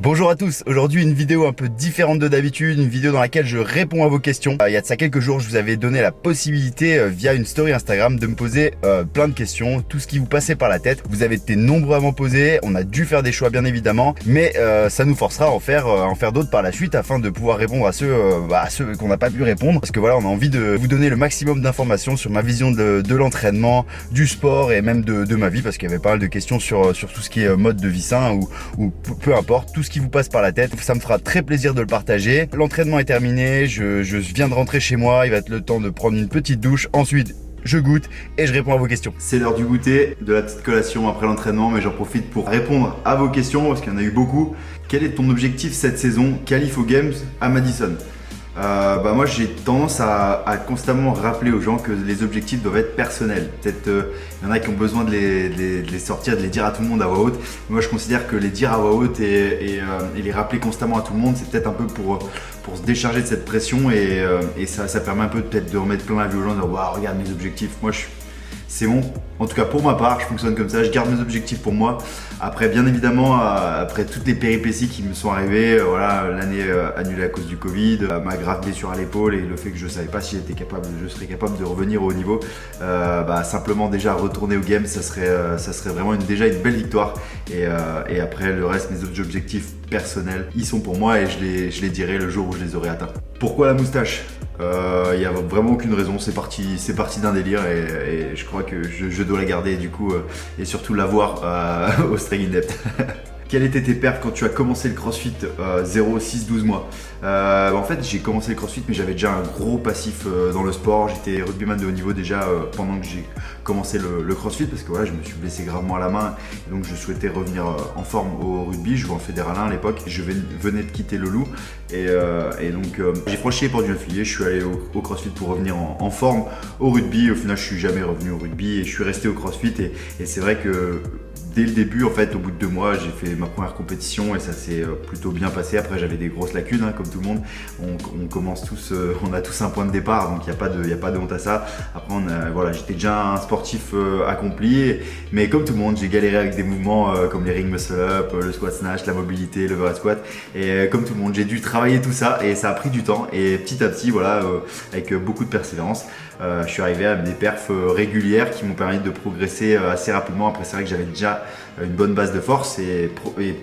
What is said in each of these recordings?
Bonjour à tous, aujourd'hui une vidéo un peu différente de d'habitude, une vidéo dans laquelle je réponds à vos questions. Il y a de ça quelques jours, je vous avais donné la possibilité via une story Instagram de me poser plein de questions, tout ce qui vous passait par la tête. Vous avez été nombreux à m'en poser, on a dû faire des choix bien évidemment, mais ça nous forcera à en faire d'autres par la suite afin de pouvoir répondre à ceux qu'on n'a pas pu répondre. Parce que voilà, on a envie de vous donner le maximum d'informations sur ma vision de l'entraînement, du sport et même de ma vie, parce qu'il y avait pas mal de questions sur tout ce qui est mode de vie sain ou peu importe, tout ce qui vous passe par la tête. Ça me fera très plaisir de le partager. L'entraînement est terminé, je viens de rentrer chez moi, il va être le temps de prendre une petite douche, ensuite je goûte et je réponds à vos questions. C'est l'heure du goûter, de la petite collation après l'entraînement, mais j'en profite pour répondre à vos questions parce qu'il y en a eu beaucoup. Quel est ton objectif cette saison, qualif aux Games à Madison? Moi j'ai tendance à constamment rappeler aux gens que les objectifs doivent être personnels. Peut-être il y en a qui ont besoin de les sortir, de les dire à tout le monde à voix haute. Moi je considère que les dire à voix haute et les rappeler constamment à tout le monde, c'est peut-être un peu pour se décharger de cette pression et ça permet un peu peut-être de remettre plein la vue aux gens, de dire waouh, regarde mes objectifs. Moi c'est bon, en tout cas pour ma part, je fonctionne comme ça, je garde mes objectifs pour moi. Après, bien évidemment, après toutes les péripéties qui me sont arrivées, l'année annulée à cause du Covid, ma grave blessure à l'épaule et le fait que je ne savais pas si je serais capable de revenir au haut niveau, simplement déjà retourner aux Games, ça serait vraiment déjà une belle victoire. Et après, le reste, mes autres objectifs personnels, ils sont pour moi et je les dirai le jour où je les aurai atteints. Pourquoi la moustache? Il n'y a vraiment aucune raison, c'est parti d'un délire et je crois que je dois la garder du coup et surtout l'avoir au Strength in Depth. Quels étaient tes perfs quand tu as commencé le CrossFit 0, 6, 12 mois? En fait, j'ai commencé le CrossFit, mais j'avais déjà un gros passif dans le sport. J'étais rugbyman de haut niveau déjà pendant que j'ai commencé le CrossFit parce que voilà, je me suis blessé gravement à la main. Donc, je souhaitais revenir en forme au rugby. Je jouais en fédéral 1 à l'époque. Je venais de quitter le Loup. Et donc, j'ai franchi les portes du filet. Je suis allé au CrossFit pour revenir en forme au rugby. Au final, je suis jamais revenu au rugby et je suis resté au CrossFit. Et c'est vrai que dès le début, en fait, au bout de 2 mois, j'ai fait ma première compétition et ça s'est plutôt bien passé. Après, j'avais des grosses lacunes, comme tout le monde. On commence tous, on a tous un point de départ, donc il n'y a pas de honte à ça. Après, j'étais déjà un sportif accompli, mais comme tout le monde, j'ai galéré avec des mouvements comme les ring muscle up, le squat snatch, la mobilité, le overhead squat. Et comme tout le monde, j'ai dû travailler tout ça et ça a pris du temps. Et petit à petit, avec beaucoup de persévérance, je suis arrivé à des perfs régulières qui m'ont permis de progresser assez rapidement. Après, c'est vrai que j'avais déjà une bonne base de force et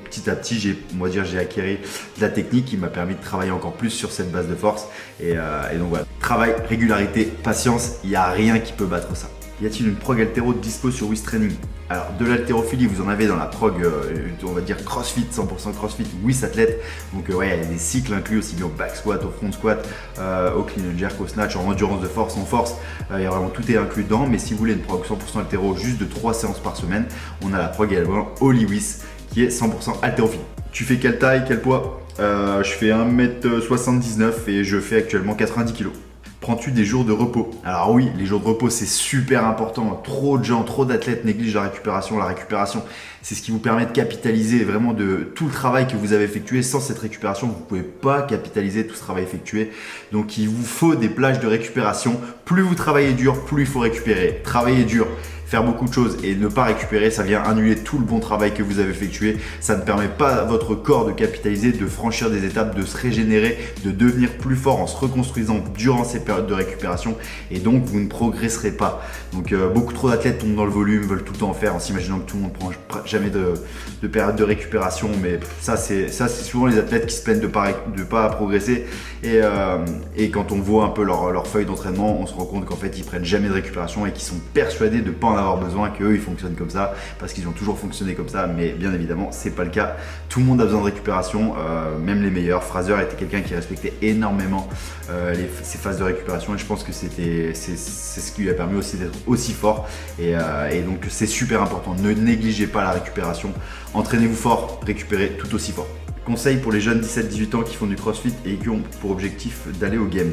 petit à petit, j'ai acquis de la technique qui m'a permis de travailler encore plus sur cette base de force. Et donc voilà, travail, régularité, patience, il n'y a rien qui peut battre ça. Y a-t-il une prog haltéro dispo sur Wiz Training? Alors, de l'haltérophilie, vous en avez dans la prog, on va dire CrossFit, 100% CrossFit, Wiz Athlète. Donc, il y a des cycles inclus aussi bien au back squat, au front squat, au clean and jerk, au snatch, en endurance de force, en force. Il y a vraiment tout est inclus dedans. Mais si vous voulez une prog 100% haltéro, juste de 3 séances par semaine, on a la prog également Holy Wiz qui est 100% haltérophilie. Tu fais quelle taille, quel poids? Je fais 1m79 et je fais actuellement 90 kg. Prends-tu des jours de repos? Alors oui, les jours de repos c'est super important. Trop de gens, trop d'athlètes négligent la récupération. La récupération, c'est ce qui vous permet de capitaliser vraiment de tout le travail que vous avez effectué. Sans cette récupération, vous ne pouvez pas capitaliser tout ce travail effectué. Donc il vous faut des plages de récupération. Plus vous travaillez dur, plus il faut récupérer. Travailler dur, faire beaucoup de choses et ne pas récupérer, ça vient annuler tout le bon travail que vous avez effectué. Ça ne permet pas à votre corps de capitaliser, de franchir des étapes, de se régénérer, de devenir plus fort en se reconstruisant durant ces périodes de récupération et donc vous ne progresserez pas. Donc beaucoup trop d'athlètes tombent dans le volume, veulent tout le temps en faire en s'imaginant que tout le monde prend jamais de période de récupération, mais ça c'est souvent les athlètes qui se plaignent de pas progresser et quand on voit un peu leur feuille d'entraînement, on se rend compte qu'en fait ils prennent jamais de récupération et qu'ils sont persuadés de pas en avoir besoin, qu'eux ils fonctionnent comme ça parce qu'ils ont toujours fonctionné comme ça, mais bien évidemment c'est pas le cas. Tout le monde a besoin de récupération, même les meilleurs. Fraser était quelqu'un qui respectait énormément ses phases de récupération et je pense que c'est ce qui lui a permis aussi d'être aussi fort et donc c'est super important. Ne négligez pas la récupération, entraînez-vous fort, récupérez tout aussi fort. Conseil pour les jeunes 17-18 ans qui font du CrossFit et qui ont pour objectif d'aller aux Games.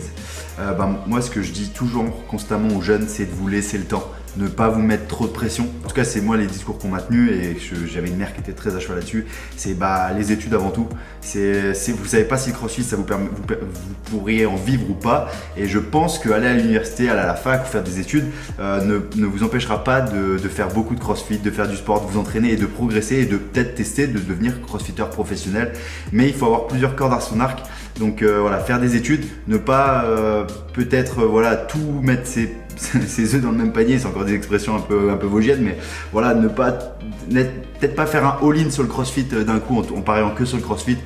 Moi ce que je dis toujours constamment aux jeunes, c'est de vous laisser le temps. ne pas vous mettre trop de pression. En tout cas, c'est moi les discours qu'on m'a tenus et j'avais une mère qui était très à cheval là-dessus. C'est les études avant tout. Vous savez pas si le CrossFit ça vous pourriez en vivre ou pas. Et je pense qu'aller à l'université, aller à la fac ou faire des études ne vous empêchera pas de faire beaucoup de CrossFit, de faire du sport, de vous entraîner et de progresser et de peut-être tester de devenir crossfitter professionnel. Mais il faut avoir plusieurs cordes à son arc. Donc voilà, faire des études, ne pas peut-être tout mettre ses œufs dans le même panier, c'est encore des expressions un peu vosgiennes, mais voilà, peut-être pas faire un all-in sur le CrossFit d'un coup en pariant que sur le CrossFit,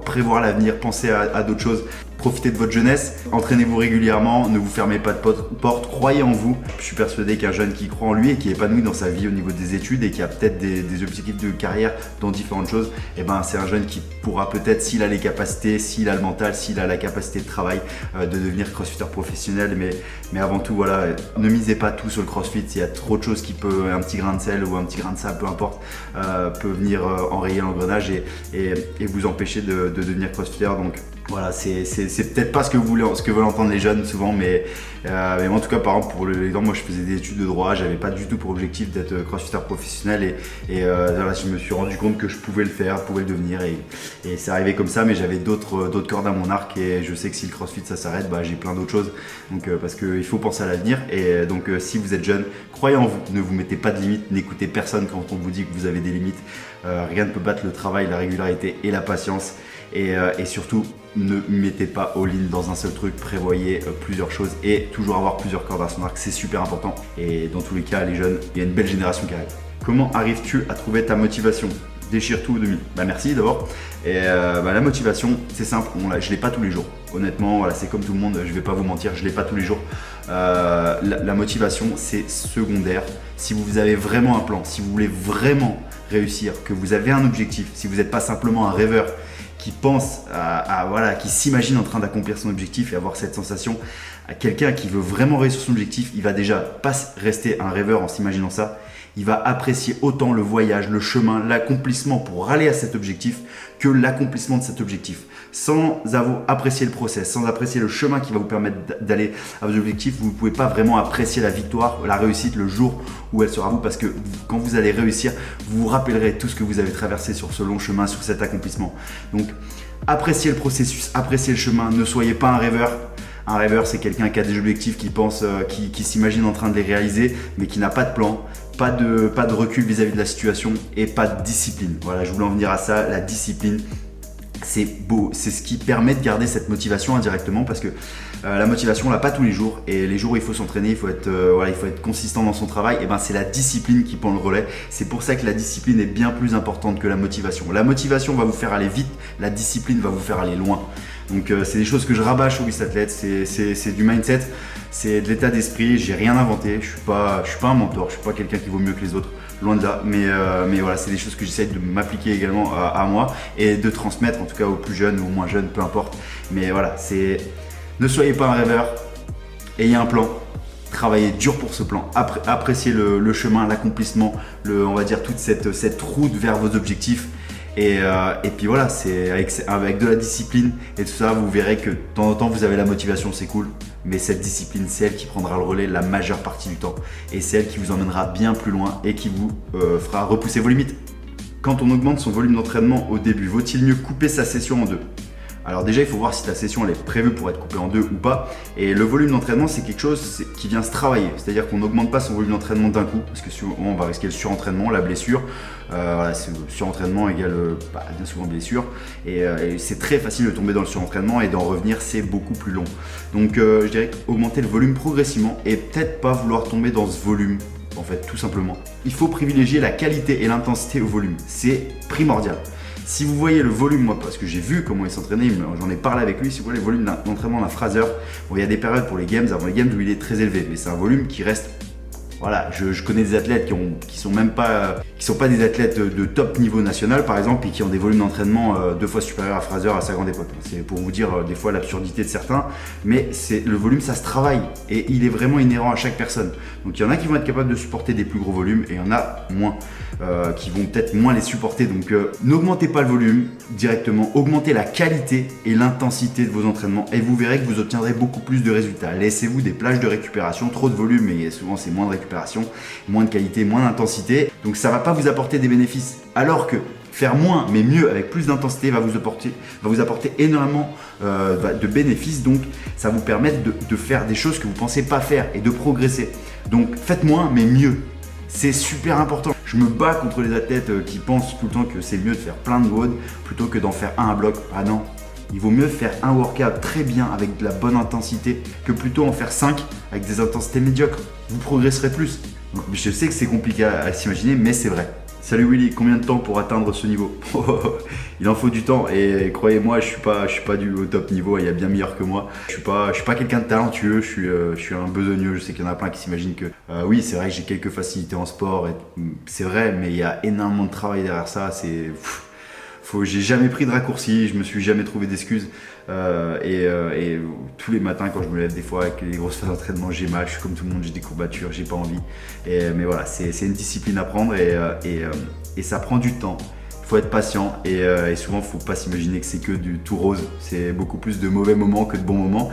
prévoir l'avenir, penser à d'autres choses. Profitez de votre jeunesse, entraînez-vous régulièrement, ne vous fermez pas de porte, croyez en vous. Je suis persuadé qu'un jeune qui croit en lui et qui est épanoui dans sa vie au niveau des études et qui a peut-être des objectifs de carrière dans différentes choses, c'est un jeune qui pourra peut-être, s'il a les capacités, s'il a le mental, s'il a la capacité de travail, de devenir crossfitter professionnel. Mais avant tout, voilà, ne misez pas tout sur le CrossFit. Il y a trop de choses qui peuvent, un petit grain de sel ou un petit grain de sable, peu importe, peut venir enrayer l'engrenage et vous empêcher de devenir crossfitter. Donc voilà, c'est peut-être pas ce que veulent entendre les jeunes souvent, mais en tout cas, par exemple, pour l'exemple, moi je faisais des études de droit, j'avais pas du tout pour objectif d'être crossfitter professionnel et voilà, je me suis rendu compte que je pouvais le faire, pouvais le devenir et c'est arrivé comme ça, mais j'avais d'autres cordes à mon arc et je sais que si le CrossFit ça s'arrête, j'ai plein d'autres choses, donc parce qu'il faut penser à l'avenir et donc si vous êtes jeune, croyez en vous, ne vous mettez pas de limites, n'écoutez personne quand on vous dit que vous avez des limites, rien ne peut battre le travail, la régularité et la patience. Et surtout, ne mettez pas all-in dans un seul truc, prévoyez plusieurs choses et toujours avoir plusieurs cordes à son arc, c'est super important. Et dans tous les cas, les jeunes, il y a une belle génération qui arrive. Comment arrives-tu à trouver ta motivation? Déchire tout ou demi. Merci d'abord. Et la motivation, c'est simple, je l'ai pas tous les jours. Honnêtement, voilà, c'est comme tout le monde, je vais pas vous mentir, je l'ai pas tous les jours. La motivation, c'est secondaire. Si vous avez vraiment un plan, si vous voulez vraiment réussir, que vous avez un objectif, si vous n'êtes pas simplement un rêveur qui pense qui s'imagine en train d'accomplir son objectif et avoir cette sensation, à quelqu'un qui veut vraiment réussir son objectif, il va déjà pas rester un rêveur en s'imaginant ça, il va apprécier autant le voyage, le chemin, l'accomplissement pour aller à cet objectif que l'accomplissement de cet objectif. Sans apprécier le process, sans apprécier le chemin qui va vous permettre d'aller à vos objectifs, vous ne pouvez pas vraiment apprécier la victoire, la réussite, le jour où elle sera à vous, parce que quand vous allez réussir, vous vous rappellerez tout ce que vous avez traversé sur ce long chemin, sur cet accomplissement. Donc, appréciez le processus, appréciez le chemin, ne soyez pas un rêveur. Un rêveur, c'est quelqu'un qui a des objectifs, qui pense, qui s'imagine en train de les réaliser, mais qui n'a pas de plan, pas de recul vis-à-vis de la situation et pas de discipline. Voilà, je voulais en venir à ça, la discipline. C'est beau, c'est ce qui permet de garder cette motivation indirectement parce que la motivation on l'a pas tous les jours et les jours où il faut s'entraîner, il faut être consistant dans son travail, et c'est la discipline qui prend le relais. C'est pour ça que la discipline est bien plus importante que la motivation. La motivation va vous faire aller vite, la discipline va vous faire aller loin. Donc c'est des choses que je rabâche au WristAthlète, c'est du mindset, c'est de l'état d'esprit, j'ai rien inventé, je suis pas un mentor, je suis pas quelqu'un qui vaut mieux que les autres, loin de là, mais voilà, c'est des choses que j'essaie de m'appliquer également à moi et de transmettre en tout cas aux plus jeunes ou aux moins jeunes, peu importe. Mais voilà, ne soyez pas un rêveur, ayez un plan, travaillez dur pour ce plan, appréciez le chemin, l'accomplissement, on va dire toute cette route vers vos objectifs. Et puis voilà, c'est avec de la discipline et tout ça, vous verrez que de temps en temps vous avez la motivation, c'est cool, mais cette discipline, c'est elle qui prendra le relais la majeure partie du temps et c'est elle qui vous emmènera bien plus loin et qui vous fera repousser vos limites. Quand on augmente son volume d'entraînement au début, vaut-il mieux couper sa session en deux? Alors déjà, il faut voir si ta session elle est prévue pour être coupée en deux ou pas. Et le volume d'entraînement, c'est quelque chose qui vient se travailler. C'est-à-dire qu'on n'augmente pas son volume d'entraînement d'un coup, parce que souvent on va risquer le surentraînement, la blessure. Surentraînement égale bien souvent blessure. Et c'est très facile de tomber dans le surentraînement et d'en revenir, c'est beaucoup plus long. Donc je dirais augmenter le volume progressivement et peut-être pas vouloir tomber dans ce volume. En fait, tout simplement. Il faut privilégier la qualité et l'intensité au volume. C'est primordial. Si vous voyez le volume, moi, parce que j'ai vu comment il s'entraînait, j'en ai parlé avec lui, si vous voyez le volume d'entraînement d'un Fraser, il y a des périodes pour les games, avant les games où il est très élevé, mais c'est un volume qui reste Voilà, je connais des athlètes qui sont pas des athlètes de top niveau national par exemple et qui ont des volumes d'entraînement 2 fois supérieurs à Fraser à sa grande époque. C'est pour vous dire des fois l'absurdité de certains, mais le volume ça se travaille et il est vraiment inhérent à chaque personne. Donc il y en a qui vont être capables de supporter des plus gros volumes et il y en a moins qui vont peut-être moins les supporter. Donc n'augmentez pas le volume directement, augmentez la qualité et l'intensité de vos entraînements et vous verrez que vous obtiendrez beaucoup plus de résultats. Laissez-vous des plages de récupération, trop de volume et souvent c'est moins de récupération, moins de qualité, moins d'intensité. Donc ça va pas vous apporter des bénéfices. Alors que faire moins mais mieux avec plus d'intensité va vous apporter énormément de bénéfices. Donc ça va vous permettre de faire des choses que vous pensez pas faire et de progresser. Donc faites moins mais mieux. C'est super important. Je me bats contre les athlètes qui pensent tout le temps que c'est mieux de faire plein de WOD plutôt que d'en faire un à bloc. Ah non, il vaut mieux faire un workout très bien avec de la bonne intensité que plutôt en faire 5 avec des intensités médiocres. Vous progresserez plus. Donc, je sais que c'est compliqué à s'imaginer, mais c'est vrai. Salut Willy, combien de temps pour atteindre ce niveau? Il en faut du temps et croyez-moi, je suis pas au top niveau, il y a bien meilleur que moi. Je suis pas quelqu'un de talentueux, je suis un besogneux. Je sais qu'il y en a plein qui s'imaginent que oui, c'est vrai que j'ai quelques facilités en sport, c'est vrai, mais il y a énormément de travail derrière ça. J'ai jamais pris de raccourci, je me suis jamais trouvé d'excuses et tous les matins quand je me lève des fois avec les grosses phases d'entraînement j'ai mal, je suis comme tout le monde, j'ai des courbatures, j'ai pas envie mais voilà, c'est une discipline à prendre et ça prend du temps. Faut être patient et souvent faut pas s'imaginer que c'est que du tout rose, c'est beaucoup plus de mauvais moments que de bons moments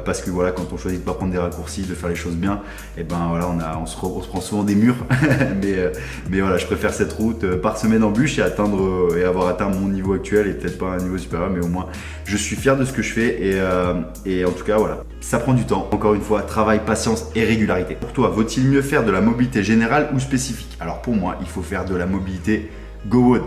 parce que voilà, quand on choisit de pas prendre des raccourcis, de faire les choses bien, et ben voilà, on se prend souvent des murs mais voilà, je préfère cette route parsemée d'embûches et avoir atteint mon niveau actuel et peut-être pas un niveau supérieur, mais au moins je suis fier de ce que je fais et en tout cas voilà, ça prend du temps. Encore une fois, travail, patience et régularité. Pour toi, vaut-il mieux faire de la mobilité générale ou spécifique? Alors pour moi, il faut faire de la mobilité GoWOD.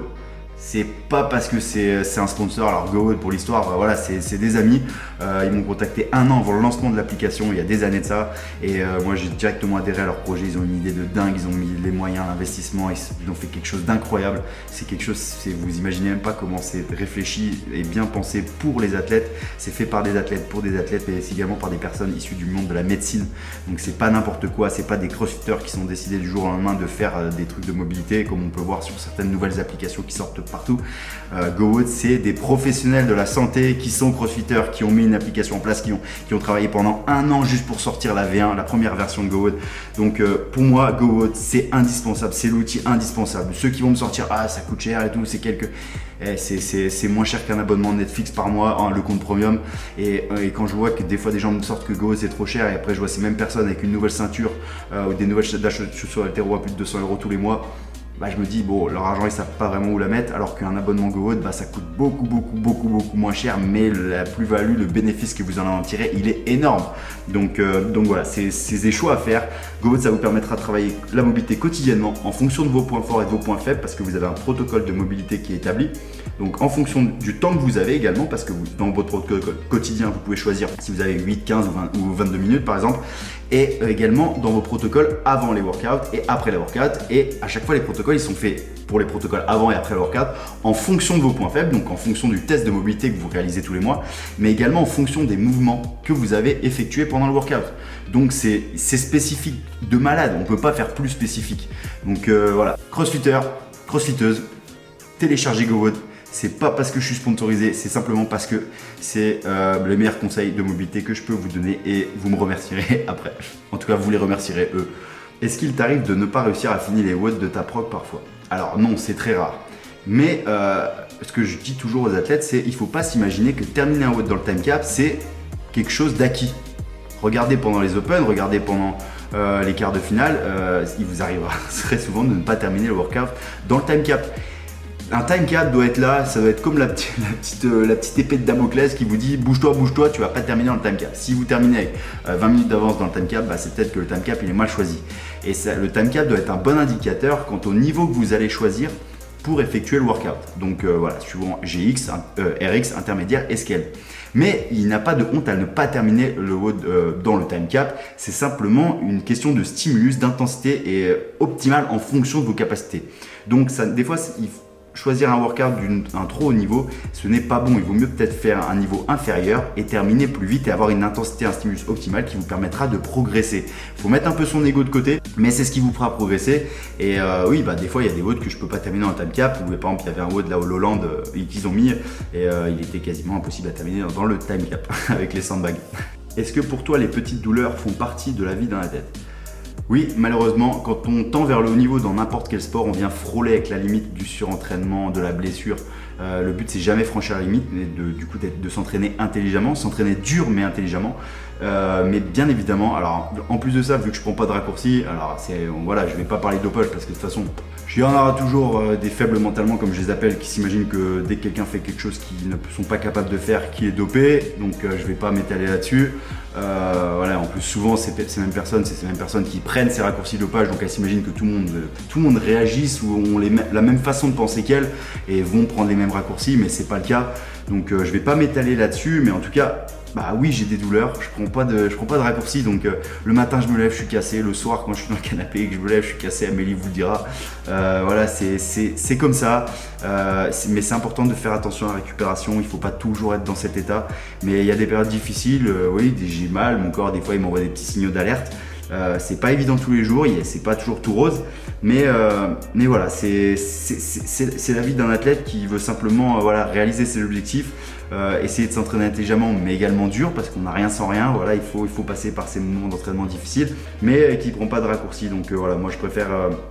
C'est pas parce que c'est un sponsor. Alors GoWOD, pour l'histoire, voilà, c'est des amis. Ils m'ont contacté 1 an avant le lancement de l'application, il y a des années de ça. Et moi j'ai directement adhéré à leur projet. Ils ont une idée de dingue, ils ont mis les moyens, l'investissement, ils ont fait quelque chose d'incroyable. C'est quelque chose, vous imaginez même pas comment c'est réfléchi et bien pensé pour les athlètes. C'est fait par des athlètes, pour des athlètes, mais c'est également par des personnes issues du monde de la médecine. Donc c'est pas n'importe quoi, c'est pas des crossfitters qui sont décidés du jour au lendemain de faire des trucs de mobilité comme on peut voir sur certaines nouvelles applications qui sortent partout. GoWOD, c'est des professionnels de la santé qui sont crossfitters, qui ont mis une application en place, qui ont travaillé pendant 1 an juste pour sortir la V1, la première version de GoWOD. Donc pour moi, GoWOD, c'est indispensable, c'est l'outil indispensable. Ceux qui vont me sortir, ah ça coûte cher et tout, c'est moins cher qu'un abonnement Netflix par mois, hein, le compte premium. Et quand je vois que des fois des gens me sortent que GoWOD c'est trop cher et après je vois ces mêmes personnes avec une nouvelle ceinture ou des nouvelles chaussures altéro à plus de 200 € tous les mois, bah, je me dis bon, leur argent ils savent pas vraiment où la mettre, alors qu'un abonnement GoWOD, bah, ça coûte beaucoup moins cher, mais la plus-value, le bénéfice que vous en tirez, il est énorme. Donc voilà, c'est des choix à faire. GoWOD, ça vous permettra de travailler la mobilité quotidiennement en fonction de vos points forts et de vos points faibles, parce que vous avez un protocole de mobilité qui est établi. Donc en fonction du temps que vous avez également, parce que dans votre protocole quotidien, vous pouvez choisir si vous avez 8, 15 ou 22 minutes par exemple, et également dans vos protocoles avant les workouts et après les workouts. Et à chaque fois, les protocoles, ils sont faits pour les protocoles avant et après le workout en fonction de vos points faibles, donc en fonction du test de mobilité que vous réalisez tous les mois, mais également en fonction des mouvements que vous avez effectués pendant le workout. Donc c'est spécifique de malade, on ne peut pas faire plus spécifique. Donc voilà, crossfitter, crossfiteuse, téléchargez GoWOD. C'est pas parce que je suis sponsorisé, c'est simplement parce que c'est le meilleur conseil de mobilité que je peux vous donner et vous me remercierez après. En tout cas, vous les remercierez eux. Est-ce qu'il t'arrive de ne pas réussir à finir les WOD de ta prog parfois? Alors non, c'est très rare. Mais ce que je dis toujours aux athlètes, c'est qu'il ne faut pas s'imaginer que terminer un WOD dans le time cap, c'est quelque chose d'acquis. Regardez pendant les Open, regardez pendant les quarts de finale, il vous arrivera très souvent de ne pas terminer le workout dans le time cap. Un time cap doit être là, ça doit être comme la petite épée de Damoclès qui vous dit bouge-toi, tu vas pas terminer dans le time cap. Si vous terminez avec 20 minutes d'avance dans le time cap, bah, c'est peut-être que le time cap il est mal choisi. Et ça, le time cap doit être un bon indicateur quant au niveau que vous allez choisir pour effectuer le workout. Donc voilà, suivant GX, RX, intermédiaire et scale. Mais il n'y a pas de honte à ne pas terminer le WOD dans le time cap. C'est simplement une question de stimulus, d'intensité et optimale en fonction de vos capacités. Donc ça, des fois, choisir un workout d'un trop haut niveau, ce n'est pas bon. Il vaut mieux peut-être faire un niveau inférieur et terminer plus vite et avoir une intensité, un stimulus optimal qui vous permettra de progresser. Il faut mettre un peu son ego de côté, mais c'est ce qui vous fera progresser. Et oui, des fois il y a des WOD que je peux pas terminer en time cap. Ou par exemple, il y avait un WOD là au Lowland qu'ils ont mis et il était quasiment impossible à terminer dans le time cap avec les sandbags. Est-ce que pour toi les petites douleurs font partie de la vie d'un athlète? Oui, malheureusement, quand on tend vers le haut niveau dans n'importe quel sport, on vient frôler avec la limite du surentraînement, de la blessure. Le but, c'est jamais franchir la limite, mais de s'entraîner intelligemment, s'entraîner dur mais intelligemment. Mais bien évidemment, alors en plus de ça, vu que je prends pas de raccourcis, alors voilà, je vais pas parler de dopage parce que de toute façon, il y en aura toujours des faibles mentalement, comme je les appelle, qui s'imaginent que dès que quelqu'un fait quelque chose qu'ils ne sont pas capables de faire, qu'il est dopé. Donc je vais pas m'étaler là-dessus. Voilà, en plus souvent c'est ces mêmes personnes qui prennent ces raccourcis dopage, donc elles s'imaginent que tout le monde réagisse ou ont la même façon de penser qu'elles et vont prendre les mêmes raccourcis, mais c'est pas le cas. Donc je vais pas m'étaler là-dessus, mais en tout cas, oui, j'ai des douleurs, je prends pas de raccourcis, donc le matin je me lève, je suis cassé, le soir quand je suis dans le canapé et que je me lève, je suis cassé, Amélie vous le dira. Voilà, c'est comme ça, mais c'est important de faire attention à la récupération, il faut pas toujours être dans cet état, mais il y a des périodes difficiles, oui, j'ai mal, mon corps des fois il m'envoie des petits signaux d'alerte. C'est pas évident tous les jours, c'est pas toujours tout rose, mais voilà, c'est la vie d'un athlète qui veut simplement réaliser ses objectifs, essayer de s'entraîner intelligemment, mais également dur, parce qu'on n'a rien sans rien. Voilà, il faut passer par ces moments d'entraînement difficiles, mais qui ne prend pas de raccourcis. Donc voilà, moi je préfère,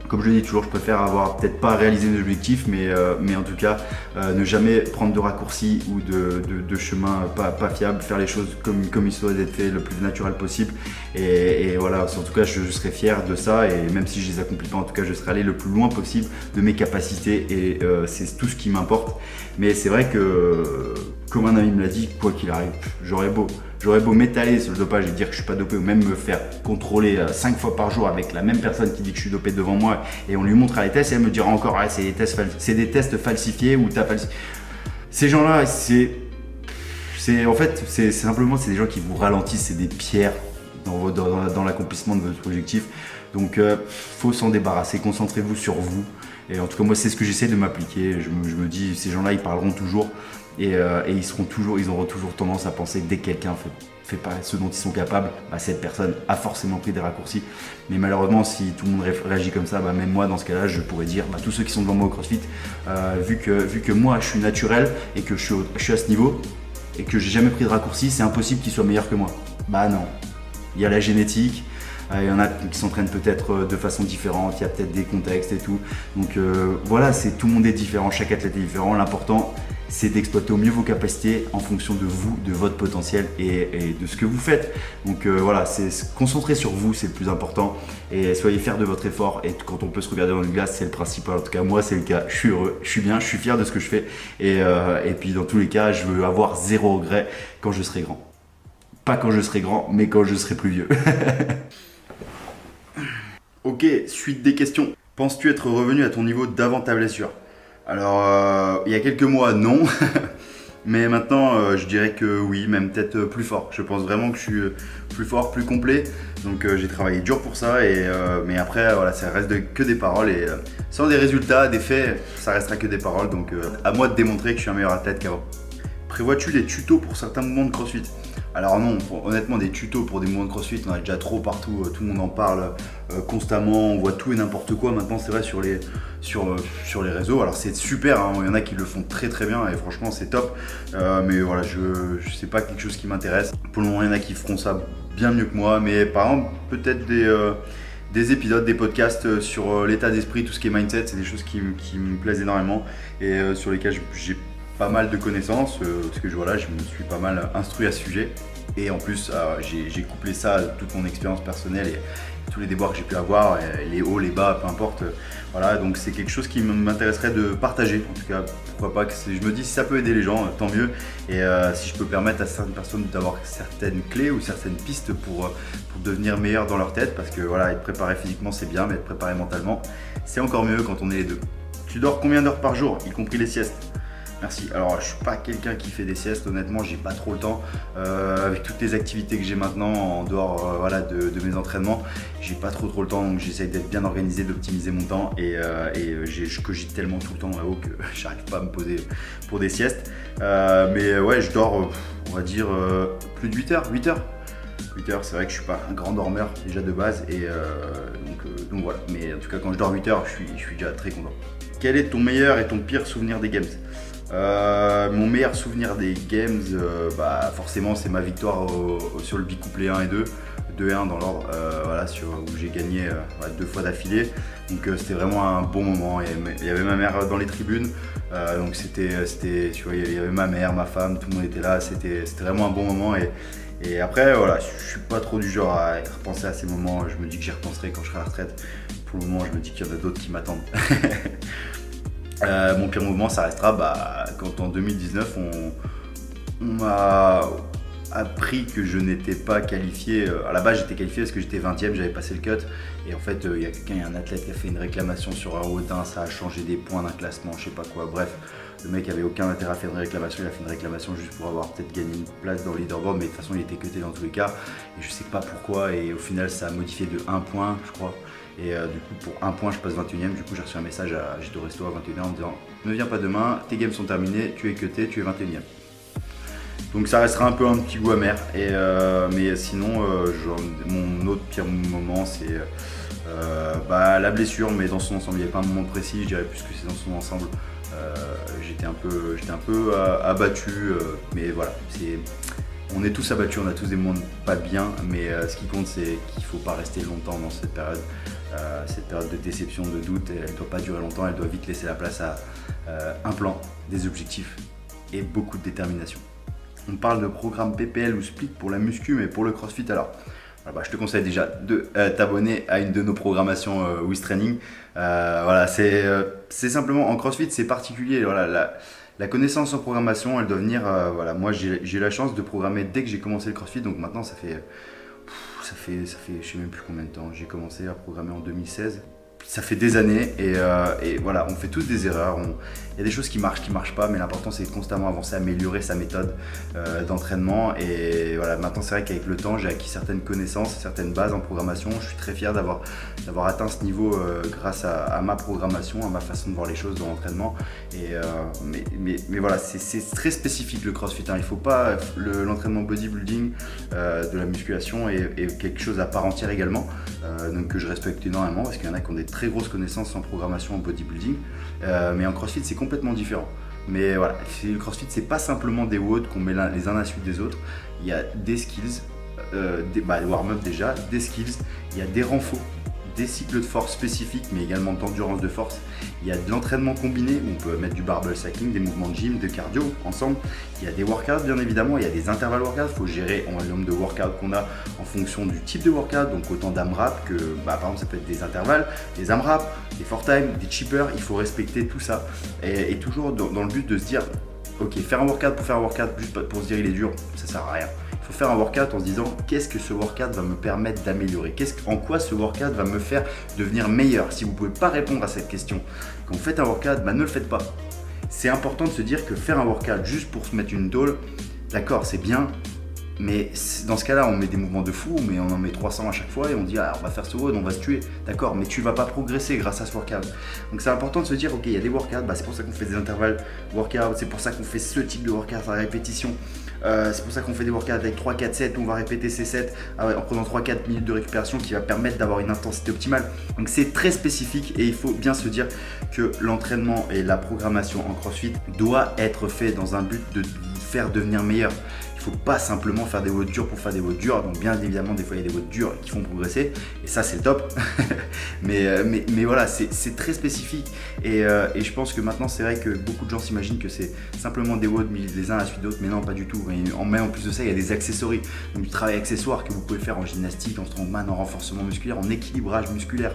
comme je le dis toujours, je préfère avoir peut-être pas réalisé mes objectifs, mais en tout cas ne jamais prendre de raccourcis ou de chemin pas fiable, faire les choses comme il se doit d'être fait, le plus naturel possible. Et voilà, en tout cas je serai fier de ça, et même si je les accomplis pas, en tout cas je serai allé le plus loin possible de mes capacités, et c'est tout ce qui m'importe. Mais c'est vrai que, comme un ami me l'a dit, quoi qu'il arrive, j'aurais beau m'étaler sur le dopage et dire que je suis pas dopé, ou même me faire contrôler 5 fois par jour avec la même personne qui dit que je suis dopé devant moi, et on lui montrera les tests et elle me dira encore c'est des tests falsifiés ou t'as falsifié. Ces gens-là, en fait c'est simplement des gens qui vous ralentissent, c'est des pierres dans l'accomplissement de votre objectif. Donc faut s'en débarrasser, concentrez-vous sur vous. Et en tout cas moi c'est ce que j'essaie de m'appliquer. Je me dis, ces gens-là ils parleront toujours et ils auront toujours tendance à penser que dès que quelqu'un fait pas ce dont ils sont capables, cette personne a forcément pris des raccourcis. Mais malheureusement, si tout le monde réagit comme ça, même moi dans ce cas-là, je pourrais dire, tous ceux qui sont devant moi au CrossFit, vu que moi je suis naturel et que je suis à ce niveau et que j'ai jamais pris de raccourcis, c'est impossible qu'ils soient meilleurs que moi. Non, il y a la génétique. Il y en a qui s'entraînent peut-être de façon différente, il y a peut-être des contextes et tout. Donc voilà, tout le monde est différent, chaque athlète est différent. L'important, c'est d'exploiter au mieux vos capacités en fonction de vous, de votre potentiel et de ce que vous faites. Donc voilà, c'est se concentrer sur vous, c'est le plus important. Et soyez fiers de votre effort. Et quand on peut se regarder dans une glace, c'est le principal. En tout cas, moi, c'est le cas. Je suis heureux, je suis bien, je suis fier de ce que je fais. Et puis dans tous les cas, je veux avoir zéro regret quand je serai grand. Pas quand je serai grand, mais quand je serai plus vieux. Ok, suite des questions. Penses-tu être revenu à ton niveau d'avant ta blessure? Alors, il y a quelques mois, non. Mais maintenant, je dirais que oui, même peut-être plus fort. Je pense vraiment que je suis plus fort, plus complet. Donc j'ai travaillé dur pour ça. Mais après, voilà, ça reste que des paroles. Et sans des résultats, des faits, ça restera que des paroles. Donc à moi de démontrer que je suis un meilleur athlète qu'avant. Prévois-tu des tutos pour certains mouvements de CrossFit? Alors non, honnêtement des tutos pour des mouvements de CrossFit, on a déjà trop partout, tout le monde en parle constamment, on voit tout et n'importe quoi maintenant, c'est vrai, sur les réseaux. Alors c'est super, hein, il y en a qui le font très très bien et franchement c'est top, mais voilà, c'est pas quelque chose qui m'intéresse. Pour le moment il y en a qui feront ça bien mieux que moi, mais par exemple peut-être des épisodes, des podcasts sur l'état d'esprit, tout ce qui est mindset, c'est des choses qui me plaisent énormément et sur lesquelles j'ai pas mal de connaissances parce que je me suis pas mal instruit à ce sujet, et en plus j'ai couplé ça à toute mon expérience personnelle et tous les déboires que j'ai pu avoir, les hauts, les bas, peu importe, voilà, donc c'est quelque chose qui m'intéresserait de partager. En tout cas, pourquoi pas, je me dis si ça peut aider les gens, tant mieux, et si je peux permettre à certaines personnes d'avoir certaines clés ou certaines pistes pour devenir meilleurs dans leur tête, parce que voilà, être préparé physiquement c'est bien, mais être préparé mentalement c'est encore mieux quand on est les deux. Tu dors combien d'heures par jour, y compris les siestes? Merci. Alors, je suis pas quelqu'un qui fait des siestes, honnêtement, j'ai pas trop le temps. Avec toutes les activités que j'ai maintenant en dehors voilà, de mes entraînements, j'ai pas trop le temps, donc j'essaye d'être bien organisé, d'optimiser mon temps je cogite tellement tout le temps là-haut que j'arrive pas à me poser pour des siestes. Mais ouais, je dors, on va dire, plus de 8 heures, 8 heures. 8 heures, c'est vrai que je suis pas un grand dormeur déjà de base donc voilà. Mais en tout cas, quand je dors 8 heures, je suis déjà très content. Quel est ton meilleur et ton pire souvenir des games? Mon meilleur souvenir des games, forcément c'est ma victoire sur le bicouplé 1 et 2, 2-1 dans l'ordre, voilà, où j'ai gagné 2 fois d'affilée. Donc c'était vraiment un bon moment. Il y avait ma mère dans les tribunes, donc c'était, tu vois, il y avait ma mère, ma femme, tout le monde était là. C'était vraiment un bon moment. Et après, voilà, je suis pas trop du genre à repenser à ces moments. Je me dis que j'y repenserai quand je serai à la retraite. Pour le moment, je me dis qu'il y en a d'autres qui m'attendent. Mon pire moment, ça restera quand en 2019, on m'a appris que je n'étais pas qualifié. À la base, j'étais qualifié parce que j'étais 20ème, j'avais passé le cut. Et en fait, il y a un athlète qui a fait une réclamation sur un Rodin, ça a changé des points d'un classement, je sais pas quoi. Bref, le mec avait aucun intérêt à faire une réclamation. Il a fait une réclamation juste pour avoir peut-être gagné une place dans le leaderboard, mais de toute façon, il était cuté dans tous les cas. Et je sais pas pourquoi. Et au final, ça a modifié de 1 point, je crois. Et du coup, pour 1 point, je passe 21ème. Du coup, j'ai reçu un message j'étais au resto à 21h en me disant ne viens pas demain, tes games sont terminés, tu es cuté, tu es 21ème. Donc ça restera un peu un petit goût amer. Mais sinon, mon autre pire moment, c'est la blessure, mais dans son ensemble. Il n'y avait pas un moment précis, je dirais plus que c'est dans son ensemble. J'étais un peu abattu, mais voilà. On est tous abattus, on a tous des moments pas bien, mais ce qui compte, c'est qu'il ne faut pas rester longtemps dans cette période. Cette période de déception, de doute, elle ne doit pas durer longtemps, elle doit vite laisser la place à un plan, des objectifs et beaucoup de détermination. On parle de programme PPL ou split pour la muscu, mais pour le CrossFit alors. Je te conseille déjà de t'abonner à une de nos programmations WizTraining. Voilà, c'est simplement en CrossFit, c'est particulier. Voilà, la connaissance en programmation, elle doit venir. Voilà, moi j'ai eu la chance de programmer dès que j'ai commencé le CrossFit, donc maintenant ça fait je sais même plus combien de temps. J'ai commencé à programmer en 2016. Ça fait des années et voilà, on fait tous des erreurs. Il y a des choses qui marchent pas, mais l'important c'est de constamment avancer, améliorer sa méthode d'entraînement. Et voilà, maintenant c'est vrai qu'avec le temps, j'ai acquis certaines connaissances, certaines bases en programmation. Je suis très fier d'avoir atteint ce niveau grâce à ma programmation, à ma façon de voir les choses dans l'entraînement. Mais voilà, c'est très spécifique le CrossFit. Il faut pas l'entraînement bodybuilding de la musculation est quelque chose à part entière également, donc que je respecte énormément parce qu'il y en a qui ont des très grosses connaissances en programmation en bodybuilding, mais en CrossFit c'est complètement différent. Mais voilà, le CrossFit c'est pas simplement des WOD qu'on met les uns à la suite des autres. Il y a des skills, des warm-up déjà, des skills, il y a des renforts, des cycles de force spécifiques, mais également d'endurance de force. Il y a de l'entraînement combiné où on peut mettre du barbell cycling, des mouvements de gym, de cardio ensemble. Il y a des workouts bien évidemment, il y a des intervalles workouts. Il faut gérer le nombre de workouts qu'on a en fonction du type de workout, donc autant d'AMRAP que par exemple ça peut être des intervalles, des AMRAP, des 4-time, des cheapers. Il faut respecter tout ça et toujours dans le but de se dire ok, faire un workout pour faire un workout juste pour se dire il est dur, ça sert à rien. Il faut faire un workout en se disant qu'est-ce que ce workout va me permettre d'améliorer, en quoi ce workout va me faire devenir meilleur. Si vous ne pouvez pas répondre à cette question quand vous faites un workout, ne le faites pas. C'est important de se dire que faire un workout juste pour se mettre une tôle, d'accord, c'est bien, mais dans ce cas-là, on met des mouvements de fou, mais on en met 300 à chaque fois et on dit on va faire ce WOD, on va se tuer, d'accord, mais tu vas pas progresser grâce à ce workout. Donc c'est important de se dire ok, il y a des workouts, c'est pour ça qu'on fait des intervalles workout, c'est pour ça qu'on fait ce type de workout à répétition. C'est pour ça qu'on fait des workouts avec 3-4 sets où on va répéter ces sets en prenant 3-4 minutes de récupération qui va permettre d'avoir une intensité optimale. Donc c'est très spécifique et il faut bien se dire que l'entraînement et la programmation en CrossFit doit être fait dans un but de faire devenir meilleur. Il ne faut pas simplement faire des WOD durs pour faire des WOD durs. Donc bien évidemment des fois il y a des WOD durs qui font progresser et ça c'est le top. mais voilà, c'est très spécifique et je pense que maintenant c'est vrai que beaucoup de gens s'imaginent que c'est simplement des WOD mis les uns à la suite d'autres, mais non, pas du tout. Et en plus de ça, il y a des accessories, donc du travail accessoire que vous pouvez faire en gymnastique, en strongman, en renforcement musculaire, en équilibrage musculaire,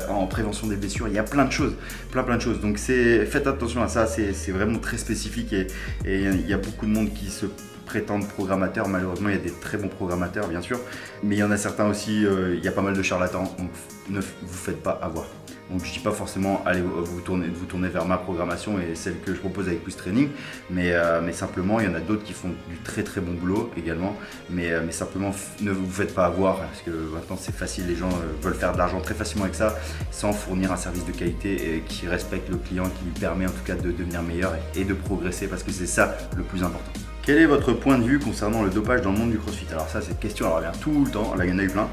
en prévention des blessures. Il y a plein de choses, plein de choses. Donc faites attention à ça, c'est vraiment très spécifique et il y a beaucoup de monde qui se prétendent programmateurs. Malheureusement, il y a des très bons programmateurs, bien sûr, mais il y en a certains aussi, il y a pas mal de charlatans, donc ne vous faites pas avoir. Donc je dis pas forcément allez vous tourner vers ma programmation et celle que je propose avec Quiz Training, mais simplement il y en a d'autres qui font du très très bon boulot également, mais simplement ne vous faites pas avoir parce que maintenant c'est facile, les gens veulent faire de l'argent très facilement avec ça sans fournir un service de qualité et qui respecte le client, qui lui permet en tout cas de devenir meilleur et de progresser parce que c'est ça le plus important. Quel est votre point de vue concernant le dopage dans le monde du CrossFit? Alors ça, cette question elle revient tout le temps, là il y en a eu plein.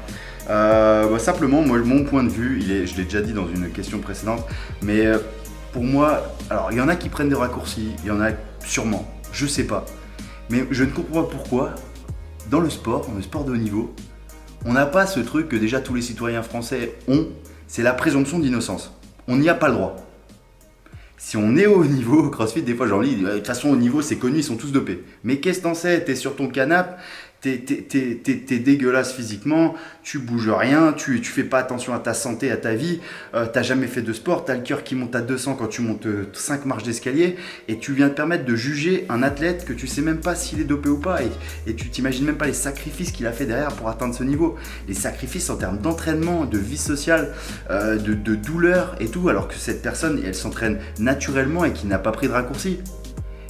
Simplement, moi, mon point de vue, je l'ai déjà dit dans une question précédente, mais pour moi, alors il y en a qui prennent des raccourcis, il y en a sûrement, je sais pas, mais je ne comprends pas pourquoi, dans le sport de haut niveau, on n'a pas ce truc que déjà tous les citoyens français ont, c'est la présomption d'innocence. On n'y a pas le droit. Si on est au niveau au CrossFit, des fois j'en lis, de toute façon au niveau c'est connu, ils sont tous dopés. Mais qu'est-ce que t'en sais? T'es sur ton canapé, t'es dégueulasse physiquement, tu bouges rien, tu fais pas attention à ta santé, à ta vie, t'as jamais fait de sport, t'as le cœur qui monte à 200 quand tu montes 5 marches d'escalier et tu viens te permettre de juger un athlète que tu sais même pas s'il est dopé ou pas et tu t'imagines même pas les sacrifices qu'il a fait derrière pour atteindre ce niveau. Les sacrifices en termes d'entraînement, de vie sociale, de douleur et tout, alors que cette personne elle s'entraîne naturellement et qui n'a pas pris de raccourci.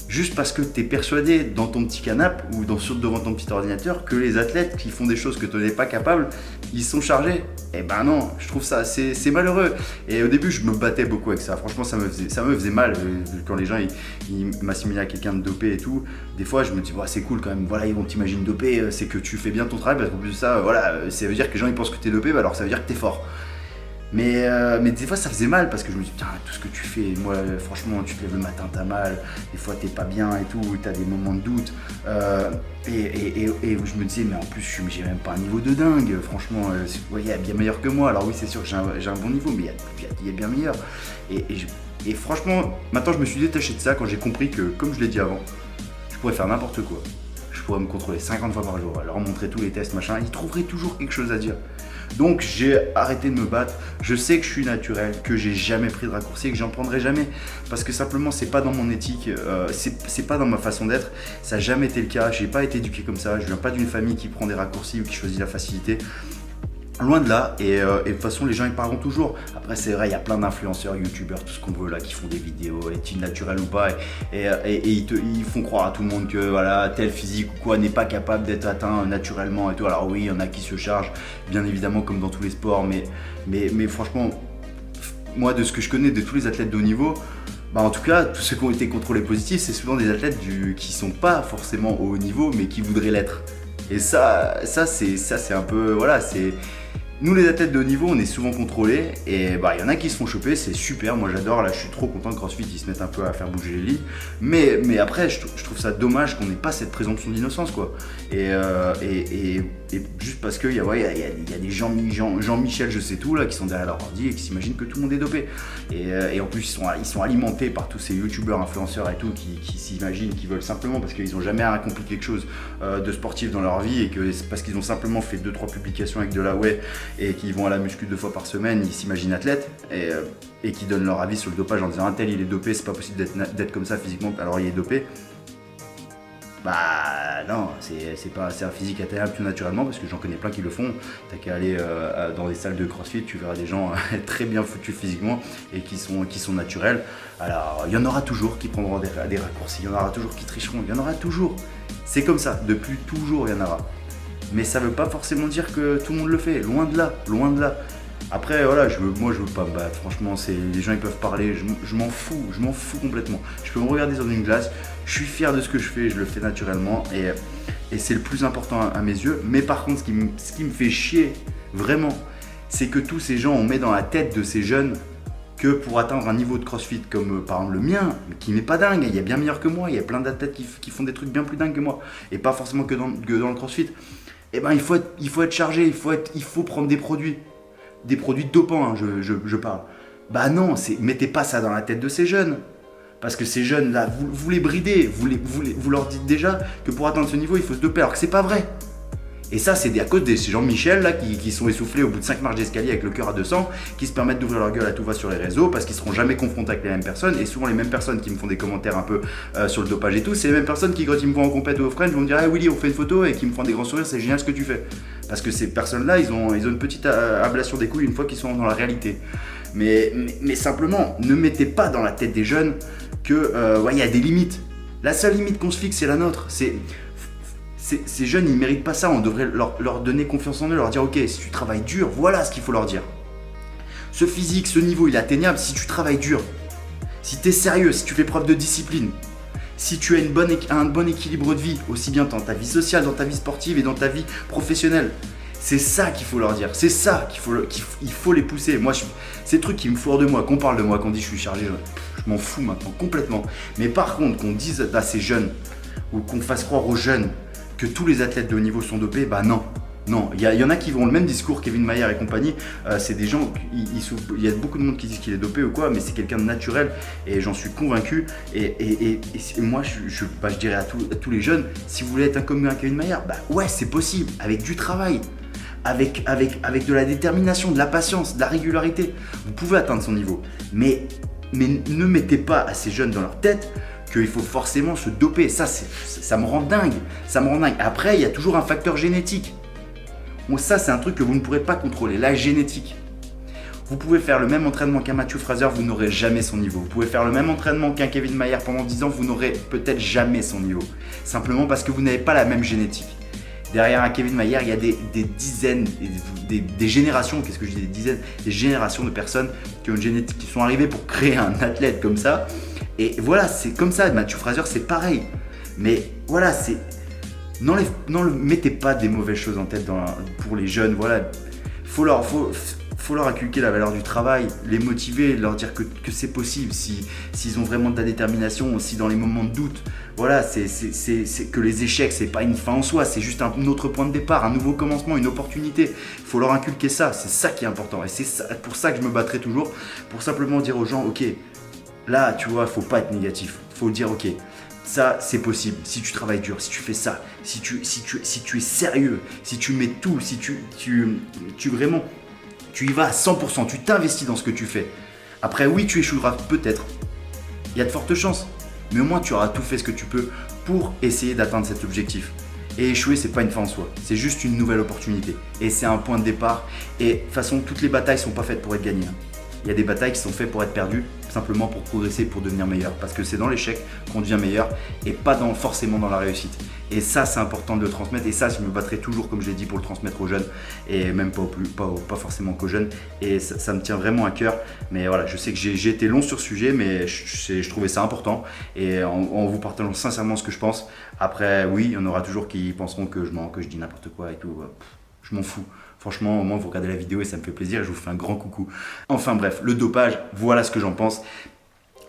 Juste parce que tu es persuadé dans ton petit canapé ou devant ton petit ordinateur que les athlètes qui font des choses que tu n'es pas capable, ils sont chargés. Eh ben non, je trouve ça c'est malheureux. Et au début, je me battais beaucoup avec ça. Franchement, ça me faisait mal quand les gens ils m'assimilaient à quelqu'un de dopé et tout. Des fois, je me dis, c'est cool quand même. Voilà, ils vont t'imaginer dopé, c'est que tu fais bien ton travail parce qu'en plus de ça, voilà, ça veut dire que les gens ils pensent que tu es dopé, alors ça veut dire que tu es fort. Mais des fois ça faisait mal parce que je me dis putain tout ce que tu fais, moi franchement tu te lèves le matin t'as mal, des fois t'es pas bien et tout, t'as des moments de doute et je me disais mais en plus j'ai même pas un niveau de dingue, franchement il y a bien meilleur que moi, alors oui c'est sûr que j'ai un bon niveau mais il y a bien meilleur et franchement maintenant je me suis détaché de ça quand j'ai compris que comme je l'ai dit avant, je pourrais faire n'importe quoi. Je pourrais me contrôler 50 fois par jour, leur montrer tous les tests, machin, ils trouveraient toujours quelque chose à dire. Donc j'ai arrêté de me battre, je sais que je suis naturel, que j'ai jamais pris de raccourci et que j'en prendrai jamais. Parce que simplement c'est pas dans mon éthique, c'est pas dans ma façon d'être, ça n'a jamais été le cas, j'ai pas été éduqué comme ça, je viens pas d'une famille qui prend des raccourcis ou qui choisit la facilité. Loin de là, et de toute façon les gens ils parleront toujours. Après c'est vrai, il y a plein d'influenceurs, youtubeurs, tout ce qu'on veut là, qui font des vidéos, est-il naturel ou pas, et ils font croire à tout le monde que voilà, tel physique ou quoi n'est pas capable d'être atteint naturellement et tout. Alors oui, il y en a qui se chargent, bien évidemment comme dans tous les sports, mais franchement, moi de ce que je connais de tous les athlètes de haut niveau, en tout cas, tous ceux qui ont été contrôlés positifs, c'est souvent des athlètes qui sont pas forcément au haut niveau, mais qui voudraient l'être. Et ça c'est un peu, voilà, c'est... Nous les athlètes de haut niveau, on est souvent contrôlés et il y en a qui se font choper, c'est super, moi j'adore, là je suis trop content que CrossFit ils se mettent un peu à faire bouger les lits, mais après je trouve ça dommage qu'on n'ait pas cette présomption d'innocence quoi. Et juste parce qu'il y a des Jean-Michel je sais tout là qui sont derrière leur ordi et qui s'imaginent que tout le monde est dopé. Et en plus ils sont alimentés par tous ces youtubeurs, influenceurs et tout qui s'imaginent, qui veulent simplement parce qu'ils n'ont jamais accompli quelque chose de sportif dans leur vie et que c'est parce qu'ils ont simplement fait 2-3 publications avec de la whey et qui vont à la muscu 2 fois par semaine, ils s'imaginent athlètes et qui donnent leur avis sur le dopage en disant un tel il est dopé, c'est pas possible d'être comme ça physiquement, alors il est dopé. Non, c'est un physique atteint tout naturellement parce que j'en connais plein qui le font. T'as qu'à aller dans des salles de CrossFit, tu verras des gens très bien foutus physiquement et qui sont naturels. Alors il y en aura toujours qui prendront des raccourcis, il y en aura toujours qui tricheront, il y en aura toujours. C'est comme ça, depuis toujours il y en aura. Mais ça veut pas forcément dire que tout le monde le fait, loin de là, loin de là. Après voilà, moi je veux pas me battre, franchement les gens ils peuvent parler, je m'en fous complètement. Je peux me regarder dans une glace, je suis fier de ce que je fais, je le fais naturellement et c'est le plus important à mes yeux. Mais par contre ce qui me fait chier vraiment, c'est que tous ces gens on met dans la tête de ces jeunes que pour atteindre un niveau de CrossFit comme par exemple le mien, qui n'est pas dingue, il y a bien meilleur que moi, il y a plein d'athlètes qui font des trucs bien plus dingues que moi, et pas forcément que dans le CrossFit, il faut être chargé, il faut prendre des produits dopants, hein, je parle. Non, mettez pas ça dans la tête de ces jeunes, parce que ces jeunes là, vous les bridez, vous leur dites déjà que pour atteindre ce niveau il faut se doper, alors que c'est pas vrai. Et ça, c'est à cause de ces Jean-Michel là qui sont essoufflés au bout de 5 marches d'escalier avec le cœur à 200, qui se permettent d'ouvrir leur gueule à tout va sur les réseaux parce qu'ils seront jamais confrontés avec les mêmes personnes. Et souvent, les mêmes personnes qui me font des commentaires un peu sur le dopage et tout, c'est les mêmes personnes qui, quand ils me voient en compète ou au French, vont me dire: ah Willy, on fait une photo, et qui me font des grands sourires, c'est génial ce que tu fais. Parce que ces personnes-là, ils ont une petite ablation des couilles une fois qu'ils sont dans la réalité. Mais simplement, ne mettez pas dans la tête des jeunes que ouais, y a des limites. La seule limite qu'on se fixe, c'est la nôtre. Ces jeunes, ils ne méritent pas ça. On devrait leur donner confiance en eux, leur dire: ok, si tu travailles dur, voilà ce qu'il faut leur dire. Ce physique, ce niveau, il est atteignable si tu travailles dur. Si tu es sérieux, si tu fais preuve de discipline, si tu as un bon équilibre de vie, aussi bien dans ta vie sociale, dans ta vie sportive et dans ta vie professionnelle. C'est ça qu'il faut leur dire, c'est ça qu'il faut les pousser. Moi, ces trucs qui me font hors de moi, qu'on parle de moi, qu'on dit je suis chargé, je m'en fous maintenant complètement. Mais par contre, qu'on dise à ces jeunes, ou qu'on fasse croire aux jeunes que tous les athlètes de haut niveau sont dopés, bah non. Non, il y en a qui vont le même discours, Kevin Mayer et compagnie, c'est des gens, il y a beaucoup de monde qui disent qu'il est dopé ou quoi, mais c'est quelqu'un de naturel et j'en suis convaincu. Et moi, je dirais à tous les jeunes, si vous voulez être comme un Kevin Mayer, bah ouais, c'est possible, avec du travail, avec de la détermination, de la patience, de la régularité, vous pouvez atteindre son niveau. Mais ne mettez pas à ces jeunes dans leur tête qu'il faut forcément se doper. Ça me rend dingue, Après, il y a toujours un facteur génétique. Bon, ça, c'est un truc que vous ne pourrez pas contrôler, la génétique. Vous pouvez faire le même entraînement qu'un Matthew Fraser, vous n'aurez jamais son niveau. Vous pouvez faire le même entraînement qu'un Kevin Mayer pendant 10 ans, vous n'aurez peut-être jamais son niveau. Simplement parce que vous n'avez pas la même génétique. Derrière un Kevin Mayer, il y a des dizaines, des générations, qu'est-ce que je dis, des dizaines, des générations de personnes qui ont une génétique, qui sont arrivées pour créer un athlète comme ça. Et voilà, c'est comme ça. Matthew Fraser, c'est pareil. Mais voilà, mettez pas des mauvaises choses en tête pour les jeunes. Voilà, faut leur inculquer la valeur du travail, les motiver, leur dire que c'est possible s'ils ont vraiment de la détermination, aussi dans les moments de doute. Voilà, c'est que les échecs, c'est pas une fin en soi, c'est juste un autre point de départ, un nouveau commencement, une opportunité. Il faut leur inculquer ça, c'est ça qui est important. Et c'est pour ça que je me battrai toujours, pour simplement dire aux gens: ok, là, tu vois, faut pas être négatif. Faut dire: ok, ça, c'est possible. Si tu travailles dur, si tu fais ça, si tu es sérieux, si tu mets tout, si tu vraiment, tu y vas à 100%, tu t'investis dans ce que tu fais. Après, oui, tu échoueras peut-être. Il y a de fortes chances. Mais au moins, tu auras tout fait ce que tu peux pour essayer d'atteindre cet objectif. Et échouer, c'est pas une fin en soi. C'est juste une nouvelle opportunité. Et c'est un point de départ. Et de toute façon, toutes les batailles sont pas faites pour être gagnées. Il y a des batailles qui sont faites pour être perdues, simplement pour progresser, pour devenir meilleur. Parce que c'est dans l'échec qu'on devient meilleur et pas forcément dans la réussite. Et ça, c'est important de le transmettre. Et ça, je me battrai toujours, comme je l'ai dit, pour le transmettre aux jeunes. Et même pas forcément qu'aux jeunes. Et ça me tient vraiment à cœur. Mais voilà, je sais que j'ai été long sur ce sujet, mais je trouvais ça important. Et en vous partageant sincèrement ce que je pense. Après, oui, il y en aura toujours qui penseront que je dis n'importe quoi et tout. Je m'en fous. Franchement, au moins vous regardez la vidéo et ça me fait plaisir et je vous fais un grand coucou. Enfin bref, le dopage, voilà ce que j'en pense.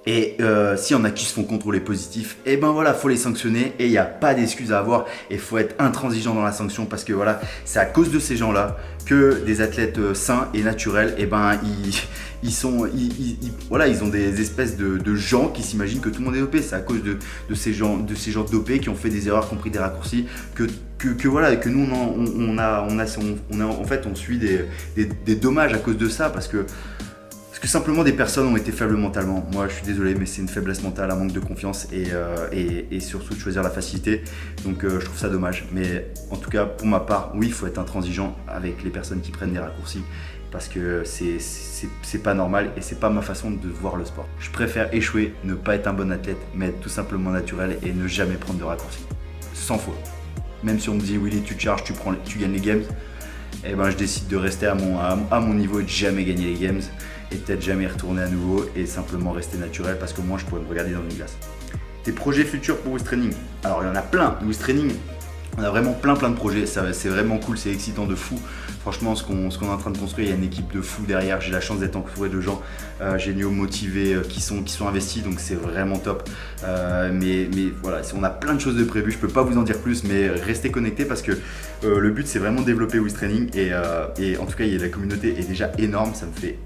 Et s'il y en a qui se font contrôler positif, et ben voilà, faut les sanctionner et il n'y a pas d'excuse à avoir et il faut être intransigeant dans la sanction parce que voilà, c'est à cause de ces gens-là que des athlètes sains et naturels, et ben ils ont des espèces de gens qui s'imaginent que tout le monde est dopé. C'est à cause de ces gens dopés qui ont fait des erreurs, qui ont pris des raccourcis, que nous on subit des dommages à cause de ça parce que simplement des personnes ont été faibles mentalement. Moi, je suis désolé, mais c'est une faiblesse mentale, un manque de confiance et surtout de choisir la facilité. Donc, je trouve ça dommage. Mais en tout cas, pour ma part, oui, il faut être intransigeant avec les personnes qui prennent des raccourcis parce que c'est pas normal et c'est pas ma façon de voir le sport. Je préfère échouer, ne pas être un bon athlète, mais être tout simplement naturel et ne jamais prendre de raccourcis. 100 fois. Même si on me dit: Willy, tu te charges, tu gagnes les games, et ben je décide de rester à mon niveau et de jamais gagner les games et peut-être jamais y retourner à nouveau et simplement rester naturel parce que moi je pourrais me regarder dans une glace. Tes projets futurs pour Wiz Training? Alors il y en a plein. Wiz Training, on a vraiment plein de projets, c'est vraiment cool, c'est excitant de fou. Franchement, ce qu'on est en train de construire, il y a une équipe de fou derrière. J'ai la chance d'être entouré de gens géniaux, motivés, qui sont investis, donc c'est vraiment top. Mais voilà, on a plein de choses de prévues, je peux pas vous en dire plus, mais restez connectés parce que le but c'est vraiment de développer Wiz Training et en tout cas la communauté est déjà énorme, ça me fait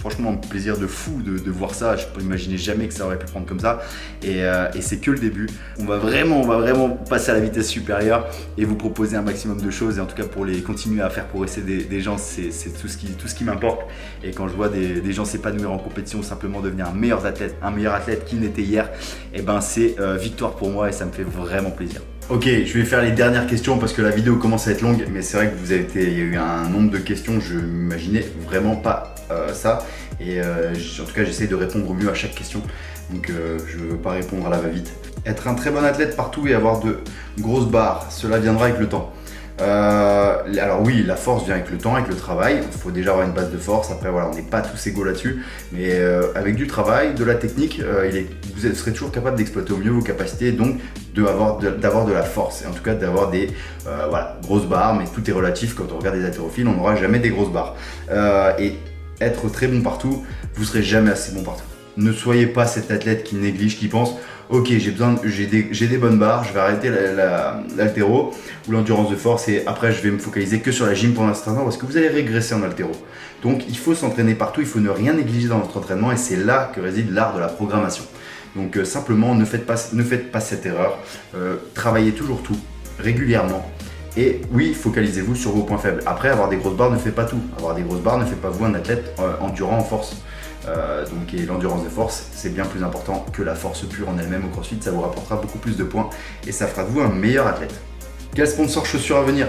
franchement un plaisir de fou de voir ça. Je n'imaginais jamais que ça aurait pu prendre comme ça. Et c'est que le début. On va vraiment passer à la vitesse supérieure et vous proposer un maximum de choses. Et en tout cas pour les continuer à faire progresser des gens, c'est tout ce qui m'importe. Et quand je vois des gens s'épanouir en compétition ou simplement devenir un meilleur athlète qu'il n'était hier, et ben c'est victoire pour moi et ça me fait vraiment plaisir. Ok, je vais faire les dernières questions parce que la vidéo commence à être longue, mais c'est vrai que il y a eu un nombre de questions, je m'imaginais vraiment pas ça. Et en tout cas, j'essaie de répondre au mieux à chaque question. Donc je ne veux pas répondre à la va-vite. Être un très bon athlète partout et avoir de grosses barres, cela viendra avec le temps. Alors oui, la force vient avec le temps, avec le travail. Il faut déjà avoir une base de force. Après voilà, on n'est pas tous égaux là-dessus, mais avec du travail, de la technique, vous serez toujours capable d'exploiter au mieux vos capacités, donc d'avoir de la force et en tout cas d'avoir des grosses barres. Mais tout est relatif. Quand on regarde des haltérophiles, on n'aura jamais des grosses barres. Et être très bon partout, vous serez jamais assez bon partout. Ne soyez pas cet athlète qui néglige, qui pense ok, j'ai des bonnes barres, je vais arrêter l'haltéro ou l'endurance de force et après je vais me focaliser que sur la gym pendant cet instant parce que vous allez régresser en haltéro. Donc il faut s'entraîner partout, il faut ne rien négliger dans votre entraînement et c'est là que réside l'art de la programmation. Donc simplement ne faites pas cette erreur, travaillez toujours tout, régulièrement. Et oui, focalisez-vous sur vos points faibles. Après, avoir des grosses barres ne fait pas tout. Avoir des grosses barres ne fait pas vous un athlète endurant en force. Et l'endurance de force, c'est bien plus important que la force pure en elle-même au CrossFit. Ça vous rapportera beaucoup plus de points et ça fera de vous un meilleur athlète. Quel sponsor chaussures à venir?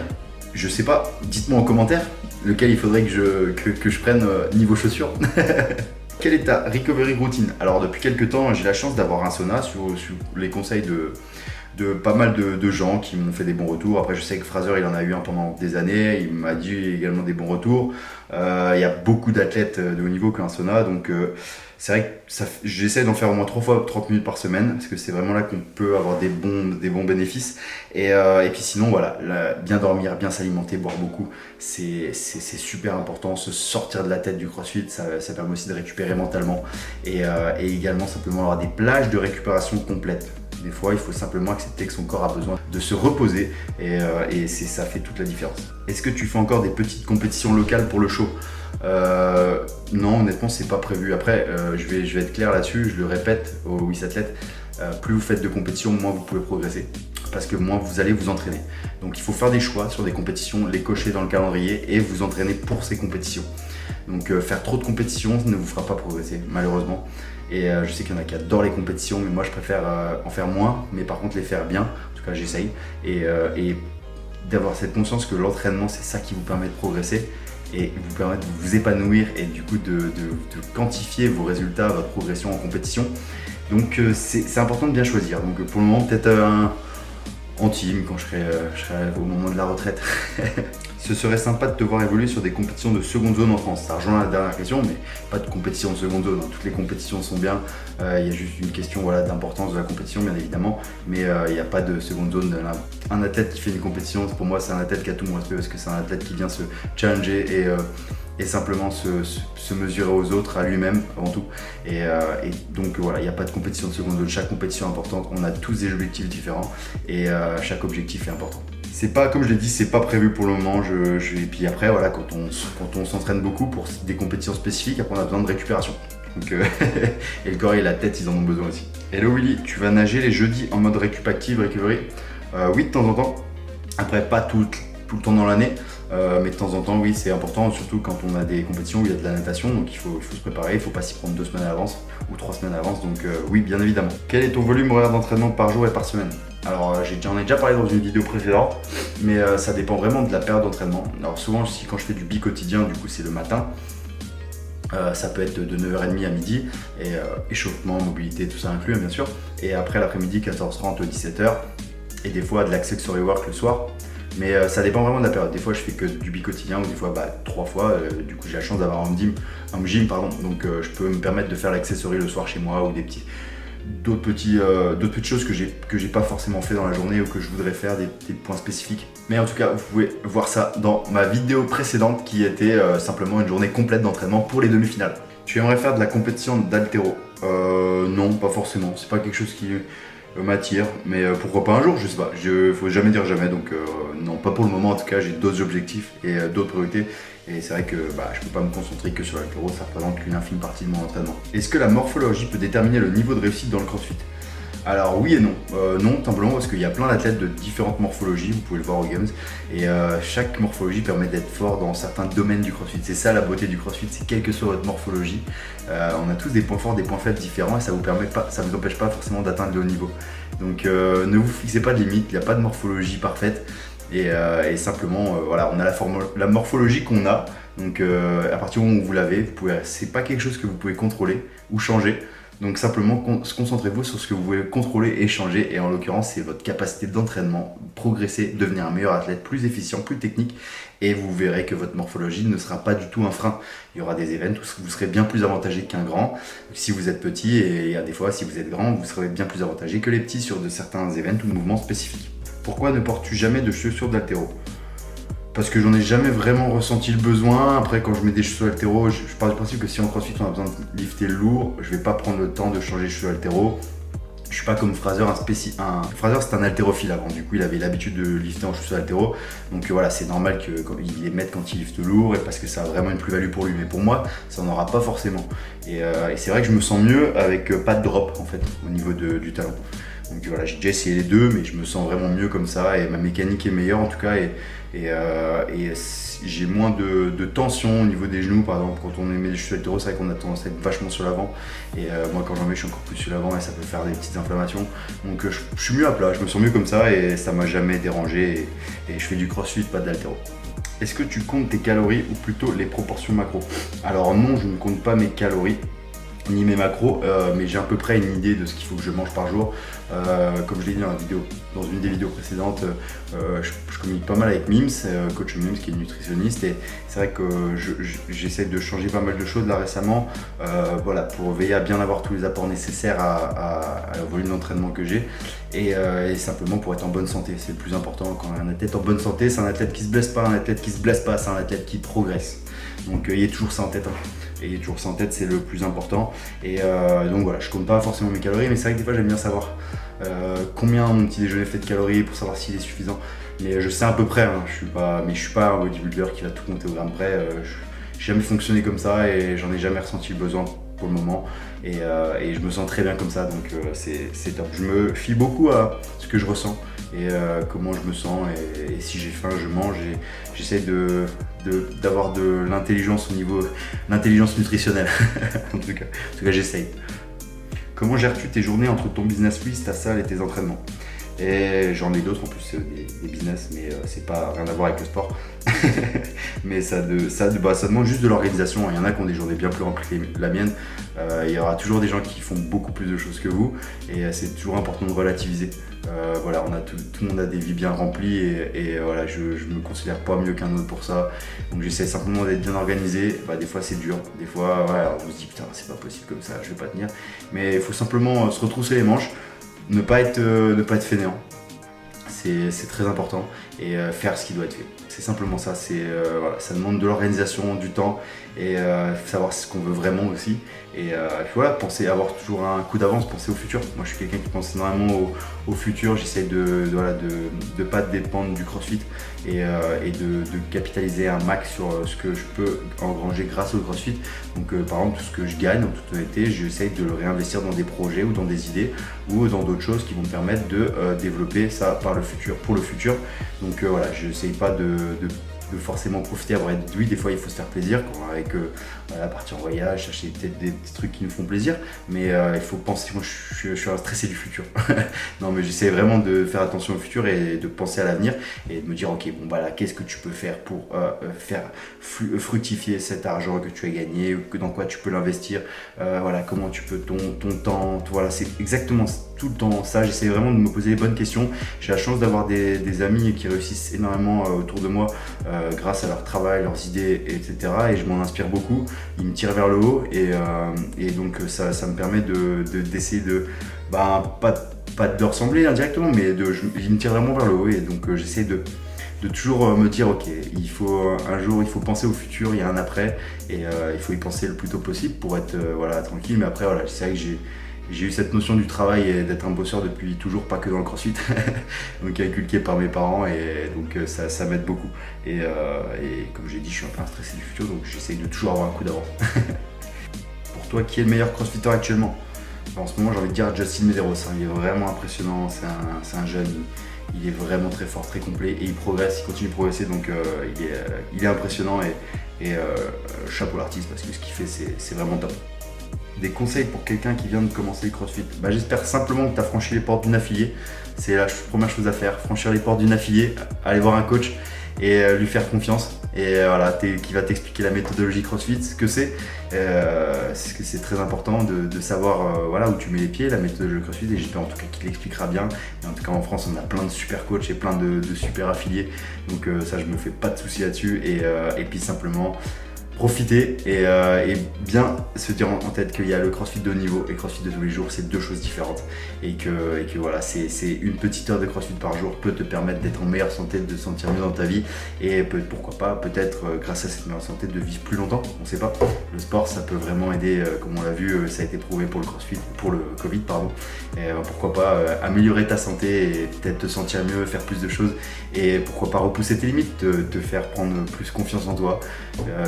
Je sais pas, dites-moi en commentaire lequel il faudrait que je prenne niveau chaussures. Quelle est ta recovery routine? Alors depuis quelques temps, j'ai la chance d'avoir un sauna sur les conseils de pas mal de gens qui m'ont fait des bons retours. Après je sais que Fraser il en a eu un pendant des années, il m'a dit également des bons retours. Il y a beaucoup d'athlètes de haut niveau qui ont un sauna, donc c'est vrai que j'essaie d'en faire au moins 3 fois 30 minutes par semaine parce que c'est vraiment là qu'on peut avoir des bons bénéfices. Et puis sinon voilà, bien dormir, bien s'alimenter, boire beaucoup, c'est super important. Se sortir de la tête du CrossFit, ça permet aussi de récupérer mentalement et également simplement avoir des plages de récupération complètes. Des fois, il faut simplement accepter que son corps a besoin de se reposer et ça fait toute la différence. Est-ce que tu fais encore des petites compétitions locales pour le show? Non, honnêtement, c'est pas prévu. Après, je vais être clair là-dessus, je le répète aux WIS-athlètes, plus vous faites de compétitions, moins vous pouvez progresser. Parce que moins vous allez vous entraîner. Donc il faut faire des choix sur des compétitions, les cocher dans le calendrier et vous entraîner pour ces compétitions. Donc faire trop de compétitions ne vous fera pas progresser, malheureusement. Et je sais qu'il y en a qui adorent les compétitions, mais moi je préfère en faire moins, mais par contre les faire bien. En tout cas j'essaye. Et d'avoir cette conscience que l'entraînement c'est ça qui vous permet de progresser et vous permet de vous épanouir et du coup de quantifier vos résultats, votre progression en compétition. Donc c'est important de bien choisir. Donc pour le moment peut-être en team quand je serai au moment de la retraite. Ce serait sympa de te voir évoluer sur des compétitions de seconde zone en France. Ça rejoint la dernière question, mais pas de compétition de seconde zone. Toutes les compétitions sont bien. Il y a juste une question d'importance de la compétition, bien évidemment, mais il n'y a pas de seconde zone. Un athlète qui fait une compétition, pour moi, c'est un athlète qui a tout mon respect parce que c'est un athlète qui vient se challenger et simplement se mesurer aux autres, à lui-même avant tout. Et donc voilà, il n'y a pas de compétition de seconde zone. Chaque compétition est importante. On a tous des objectifs différents et chaque objectif est important. C'est pas, comme je l'ai dit, c'est pas prévu pour le moment. Et puis après, voilà, quand on s'entraîne beaucoup pour des compétitions spécifiques, après on a besoin de récupération. Donc, et le corps et la tête, ils en ont besoin aussi. Hello Willy, tu vas nager les jeudis en mode récup active, recovery? Oui, de temps en temps. Après, pas tout le temps dans l'année, mais de temps en temps, oui, c'est important, surtout quand on a des compétitions où il y a de la natation, donc il faut se préparer, il ne faut pas s'y prendre 2 semaines à l'avance ou 3 semaines à l'avance, donc oui, bien évidemment. Quel est ton volume horaire d'entraînement par jour et par semaine? Alors j'en ai déjà parlé dans une vidéo précédente, mais ça dépend vraiment de la période d'entraînement. Alors souvent, quand je fais du bi-quotidien, du coup c'est le matin, ça peut être de 9h30 à midi, et échauffement, mobilité, tout ça inclus bien sûr, et après l'après-midi 14h30, 17h, et des fois de l'accessory work le soir. Mais ça dépend vraiment de la période. Des fois je fais que du bi-quotidien ou des fois 3 fois. Du coup j'ai la chance d'avoir un gym, donc je peux me permettre de faire l'accessory le soir chez moi ou d'autres petites choses que j'ai pas forcément fait dans la journée ou que je voudrais faire, des points spécifiques. Mais en tout cas vous pouvez voir ça dans ma vidéo précédente qui était simplement une journée complète d'entraînement pour les demi-finales. Tu aimerais faire de la compétition d'haltéro? Non, pas forcément, c'est pas quelque chose qui m'attire, mais pourquoi pas un jour, je sais pas, faut jamais dire jamais, donc non, pas pour le moment. En tout cas j'ai d'autres objectifs et d'autres priorités Et c'est vrai que je peux pas me concentrer que sur l'haltéro, ça représente qu'une infime partie de mon entraînement. Est-ce que la morphologie peut déterminer le niveau de réussite dans le CrossFit? Alors oui et non. Non, simplement parce qu'il y a plein d'athlètes de différentes morphologies, vous pouvez le voir aux Games, et chaque morphologie permet d'être fort dans certains domaines du CrossFit. C'est ça la beauté du CrossFit, c'est quelle que soit votre morphologie, on a tous des points forts, des points faibles différents, et ça vous empêche pas forcément d'atteindre le haut niveau. Donc ne vous fixez pas de limite, il n'y a pas de morphologie parfaite, et simplement voilà, on a la morphologie qu'on a. Donc à partir du moment où vous l'avez, c'est pas quelque chose que vous pouvez contrôler ou changer. Donc simplement concentrez-vous sur ce que vous pouvez contrôler et changer, et en l'occurrence c'est votre capacité d'entraînement, progresser, devenir un meilleur athlète, plus efficient, plus technique, et vous verrez que votre morphologie ne sera pas du tout un frein. Il y aura des events où vous serez bien plus avantagé qu'un grand si vous êtes petit, et il y a des fois si vous êtes grand, vous serez bien plus avantagé que les petits sur certains events ou mouvements spécifiques. Pourquoi ne portes-tu jamais de chaussures d'haltéro? Parce que j'en ai jamais vraiment ressenti le besoin. Après, quand je mets des chaussures haltéro, je pars du principe que si en CrossFit on a besoin de lifter lourd, je vais pas prendre le temps de changer les chaussures haltéro. Je suis pas comme Fraser, Fraser c'est un haltérophile avant, du coup il avait l'habitude de lifter en chaussures haltéro. Donc voilà, c'est normal qu'il les mette quand il lifte lourd, et parce que ça a vraiment une plus-value pour lui. Mais pour moi, ça n'en aura pas forcément. Et c'est vrai que je me sens mieux avec pas de drop en fait, au niveau du talon. Donc voilà, j'ai déjà essayé les deux, mais je me sens vraiment mieux comme ça, et ma mécanique est meilleure en tout cas, et j'ai moins de tension au niveau des genoux. Par exemple, quand on met des chaussures haltéro, c'est vrai qu'on a tendance à être vachement sur l'avant, et moi quand j'en mets, je suis encore plus sur l'avant, et ça peut faire des petites inflammations. Donc je suis mieux à plat, je me sens mieux comme ça, et ça m'a jamais dérangé, et je fais du crossfit, pas d'haltéro. Est-ce que tu comptes tes calories ou plutôt les proportions macro? Alors non, je ne compte pas mes calories ni mes macros, mais j'ai à peu près une idée de ce qu'il faut que je mange par jour. Comme je l'ai dit dans une des vidéos précédentes, je communique pas mal avec Mims, coach Mims qui est nutritionniste, et c'est vrai que j'essaie de changer pas mal de choses là récemment, voilà, pour veiller à bien avoir tous les apports nécessaires à le volume d'entraînement que j'ai, et simplement pour être en bonne santé. C'est le plus important. Quand un athlète est en bonne santé, c'est un athlète qui se blesse pas, un athlète qui se blesse pas, c'est un athlète qui progresse. Donc ayez toujours ça en tête, ayez toujours ça en tête, c'est le plus important. Et donc voilà, je compte pas forcément mes calories, mais c'est vrai que des fois j'aime bien savoir combien mon petit déjeuner fait de calories pour savoir s'il est suffisant. Mais je sais à peu près, je suis pas un bodybuilder qui va tout compter au gramme près. J'ai jamais fonctionné comme ça, et j'en ai jamais ressenti le besoin pour le moment, et je me sens très bien comme ça, donc c'est top. Je me fie beaucoup à ce que je ressens, et comment je me sens, et si j'ai faim je mange, et j'essaie d'avoir de l'intelligence au niveau l'intelligence nutritionnelle. en tout cas j'essaye. Comment gères-tu tes journées entre ton business Swiss, ta salle et tes entraînements? Et j'en ai d'autres en plus, des business, mais c'est pas rien à voir avec le sport. Mais ça demande juste de l'organisation. Il y en a qui ont des journées bien plus remplies que la mienne. Il y aura toujours des gens qui font beaucoup plus de choses que vous, et c'est toujours important de relativiser. Voilà, tout le monde a des vies bien remplies, et voilà, je me considère pas mieux qu'un autre pour ça. Donc j'essaie simplement d'être bien organisé. Des fois c'est dur, des fois voilà, on se dit putain c'est pas possible comme ça, je vais pas tenir. Mais il faut simplement se retrousser les manches, ne pas être fainéant. C'est très important, et faire ce qui doit être fait. C'est simplement ça, voilà, ça demande de l'organisation, du temps, et savoir ce qu'on veut vraiment aussi. Et voilà, avoir toujours un coup d'avance, penser au futur. Moi je suis quelqu'un qui pense énormément au futur, j'essaie de pas dépendre du CrossFit, et de capitaliser un max sur ce que je peux engranger grâce au CrossFit. Donc par exemple, tout ce que je gagne en toute honnêteté, j'essaie de le réinvestir dans des projets ou dans des idées ou dans d'autres choses qui vont me permettre de développer ça pour le futur. Donc voilà, je n'essaye pas de forcément profiter, oui, des fois il faut se faire plaisir, avec partir en voyage, acheter peut-être des petits trucs qui nous font plaisir, mais il faut penser, moi je suis stressé du futur. Non, mais j'essaie vraiment de faire attention au futur et de penser à l'avenir, et de me dire ok, bon là, qu'est-ce que tu peux faire pour faire fructifier cet argent que tu as gagné, dans quoi tu peux l'investir, voilà, comment tu peux ton temps, voilà, c'est exactement tout le temps ça. J'essaie vraiment de me poser les bonnes questions. J'ai la chance d'avoir des amis qui réussissent énormément autour de moi, grâce à leur travail, leurs idées, etc. Et je m'en inspire beaucoup. Ils me tirent vers le haut, et donc ça me permet d'essayer de pas de ressembler indirectement, mais ils me tirent vraiment vers le haut, et donc j'essaie de toujours me dire ok, un jour il faut penser au futur, il y a un après, et il faut y penser le plus tôt possible pour être voilà, tranquille. Mais après voilà, c'est vrai que J'ai eu cette notion du travail et d'être un bosseur depuis toujours, pas que dans le CrossFit, donc inculqué par mes parents et donc ça m'aide beaucoup. Et comme j'ai dit, je suis un peu un stressé du futur, donc j'essaye de toujours avoir un coup d'avance. Pour toi, qui est le meilleur CrossFitter actuellement? En ce moment, j'ai envie de dire Justin Medeiros, hein. Il est vraiment impressionnant, c'est un jeune, il est vraiment très fort, très complet et il progresse, il continue de progresser, donc il est impressionnant et chapeau l'artiste parce que ce qu'il fait, c'est vraiment top. Des conseils pour quelqu'un qui vient de commencer le CrossFit? J'espère simplement que tu as franchi les portes d'une affiliée. C'est la première chose à faire, franchir les portes d'une affiliée, aller voir un coach et lui faire confiance. Et voilà, qui va t'expliquer la méthodologie CrossFit, ce que c'est. Parce que c'est très important de savoir voilà, où tu mets les pieds, la méthodologie CrossFit. Et j'espère en tout cas qu'il l'expliquera bien. Et en tout cas en France, on a plein de super coachs et plein de super affiliés. Donc ça, je me fais pas de soucis là-dessus. Et puis simplement profiter et bien se dire en tête qu'il y a le CrossFit de haut niveau et le CrossFit de tous les jours, c'est deux choses différentes et que voilà, c'est une petite heure de CrossFit par jour peut te permettre d'être en meilleure santé, de te sentir mieux dans ta vie et pourquoi pas, peut-être grâce à cette meilleure santé, de vivre plus longtemps, on sait pas. Le sport, ça peut vraiment aider, comme on l'a vu, ça a été prouvé pour le CrossFit, pour le Covid, pardon. Et pourquoi pas améliorer ta santé et peut-être te sentir mieux, faire plus de choses et pourquoi pas repousser tes limites, te faire prendre plus confiance en toi.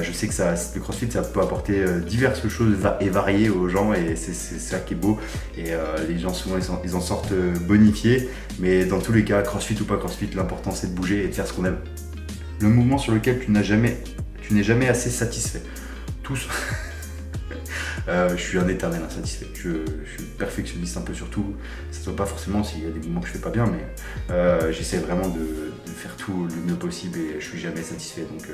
Je sais que le CrossFit, ça peut apporter diverses choses et variées aux gens et c'est ça qui est beau. Et les gens souvent ils en sortent bonifiés, mais dans tous les cas, CrossFit ou pas CrossFit, l'important c'est de bouger et de faire ce qu'on aime. Le mouvement sur lequel tu n'es jamais assez satisfait. Tous. Je suis un éternel insatisfait. Je suis perfectionniste un peu sur tout. Ça ne soit pas forcément s'il y a des moments que je fais pas bien, mais j'essaie vraiment de faire tout le mieux possible et je suis jamais satisfait. Donc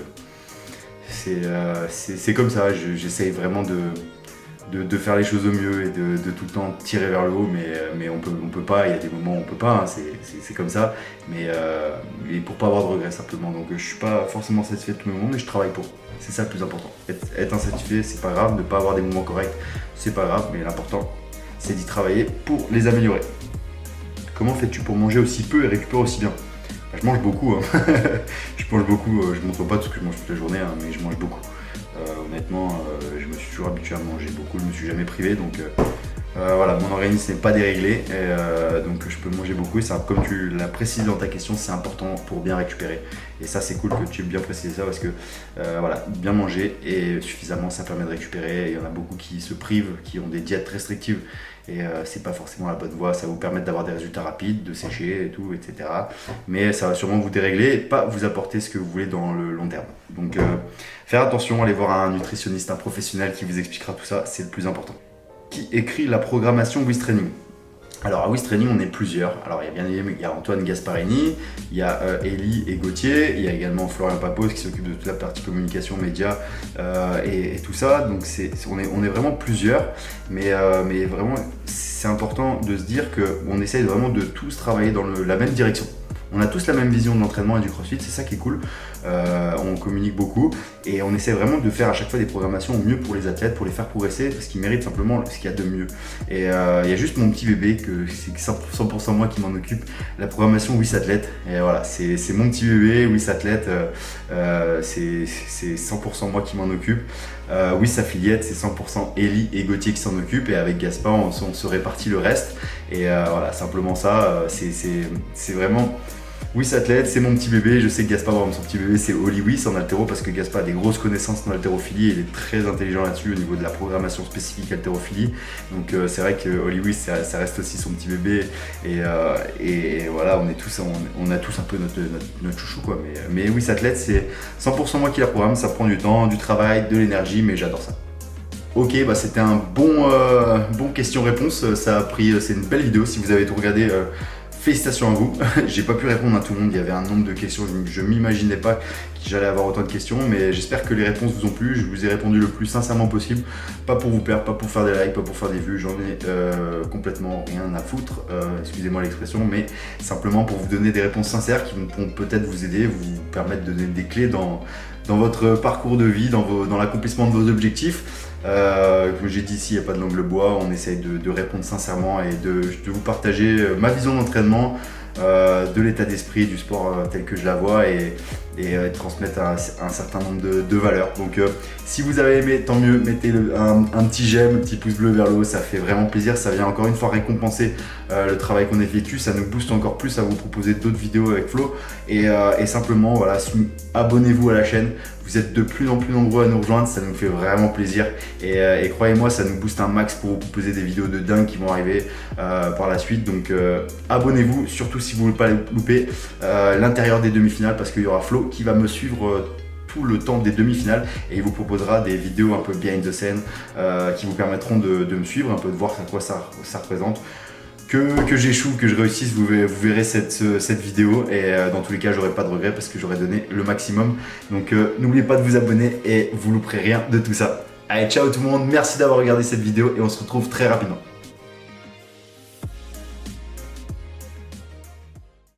c'est comme ça. J'essaie vraiment de faire les choses au mieux et de tout le temps tirer vers le haut, mais on peut pas. Il y a des moments où on peut pas. Hein, c'est comme ça. Mais pour pas avoir de regrets simplement. Donc je suis pas forcément satisfait de tous mes moments, mais je travaille pour. C'est ça le plus important. Être insatisfait, c'est pas grave. Ne pas avoir des moments corrects, c'est pas grave. Mais l'important, c'est d'y travailler pour les améliorer. Comment fais-tu pour manger aussi peu et récupérer aussi bien? Je mange beaucoup. Hein. Je mange beaucoup. Je ne montre pas tout ce que je mange toute la journée, hein, mais je mange beaucoup. Honnêtement, je me suis toujours habitué à manger beaucoup. Je ne me suis jamais privé. Donc voilà, mon organisme n'est pas déréglé. Donc je peux manger beaucoup. Et ça, comme tu l'as précisé dans ta question, c'est important pour bien récupérer. Et ça, c'est cool que tu aies bien précisé ça parce que voilà, bien manger et suffisamment, ça permet de récupérer. Et il y en a beaucoup qui se privent, qui ont des diètes restrictives. Et c'est pas forcément la bonne voie, ça va vous permettre d'avoir des résultats rapides, de sécher et tout, etc. Mais ça va sûrement vous dérégler et pas vous apporter ce que vous voulez dans le long terme. Donc faire attention, allez voir un nutritionniste, un professionnel qui vous expliquera tout ça, c'est le plus important. Qui écrit la programmation WIS Training? Alors à WIS Training, on est plusieurs. Alors il y a Antoine Gasparini, il y a Elie et Gauthier, il y a également Florian Papos qui s'occupe de toute la partie communication, médias et tout ça. Donc on est vraiment plusieurs, mais vraiment c'est important de se dire qu'on essaye vraiment de tous travailler dans la même direction. On a tous la même vision de l'entraînement et du CrossFit, c'est ça qui est cool. On communique beaucoup et on essaie vraiment de faire à chaque fois des programmations au mieux pour les athlètes, pour les faire progresser parce qu'ils méritent simplement ce qu'il y a de mieux. Et il y a juste mon petit bébé, que c'est 100% moi qui m'en occupe, la programmation WIS Athlète. Et voilà, c'est mon petit bébé, WIS Athlète, c'est 100% moi qui m'en occupe. WIS Affiliate, c'est 100% Elie et Gauthier qui s'en occupent et avec Gaspard, on se répartit le reste. Et voilà, simplement ça, c'est vraiment... WIS Athlète, c'est mon petit bébé. Je sais que Gaspard, son petit bébé, c'est Oli WIS en haltéro parce que Gaspard a des grosses connaissances en haltérophilie et il est très intelligent là-dessus au niveau de la programmation spécifique haltérophilie. Donc c'est vrai que Oli WIS, ça reste aussi son petit bébé et voilà, on a tous un peu notre chouchou quoi. Mais WIS Athlète, c'est 100% moi qui la programme. Ça prend du temps, du travail, de l'énergie, mais j'adore ça. Ok, c'était un bon question-réponse. C'est une belle vidéo. Si vous avez tout regardé, félicitations à vous. J'ai pas pu répondre à tout le monde. Il y avait un nombre de questions. Je m'imaginais pas que j'allais avoir autant de questions, mais j'espère que les réponses vous ont plu. Je vous ai répondu le plus sincèrement possible. Pas pour vous perdre, pas pour faire des likes, pas pour faire des vues. J'en ai complètement rien à foutre. Excusez-moi l'expression, mais simplement pour vous donner des réponses sincères qui vont peut-être vous aider, vous permettre de donner des clés dans votre parcours de vie, dans l'accomplissement de vos objectifs. Comme j'ai dit ici, il n'y a pas de langue de bois, on essaye de répondre sincèrement et de vous partager ma vision d'entraînement, de l'état d'esprit du sport tel que je la vois et et transmettre un certain nombre de valeurs. Donc si vous avez aimé, tant mieux, mettez un petit j'aime, un petit pouce bleu vers le haut, ça fait vraiment plaisir, ça vient encore une fois récompenser le travail qu'on effectue, ça nous booste encore plus à vous proposer d'autres vidéos avec Flo et simplement voilà, abonnez-vous à la chaîne. Vous êtes de plus en plus nombreux à nous rejoindre, ça nous fait vraiment plaisir et croyez-moi, ça nous booste un max pour vous proposer des vidéos de dingue qui vont arriver par la suite. Donc abonnez-vous, surtout si vous ne voulez pas louper l'intérieur des demi-finales, parce qu'il y aura Flo qui va me suivre tout le temps des demi-finales et il vous proposera des vidéos un peu behind the scene qui vous permettront de me suivre, un peu de voir à quoi ça représente. Que j'échoue, que je réussisse, vous verrez cette vidéo et dans tous les cas j'aurai pas de regrets parce que j'aurai donné le maximum. Donc n'oubliez pas de vous abonner et vous louperez rien de tout ça. Allez, ciao tout le monde, merci d'avoir regardé cette vidéo et on se retrouve très rapidement.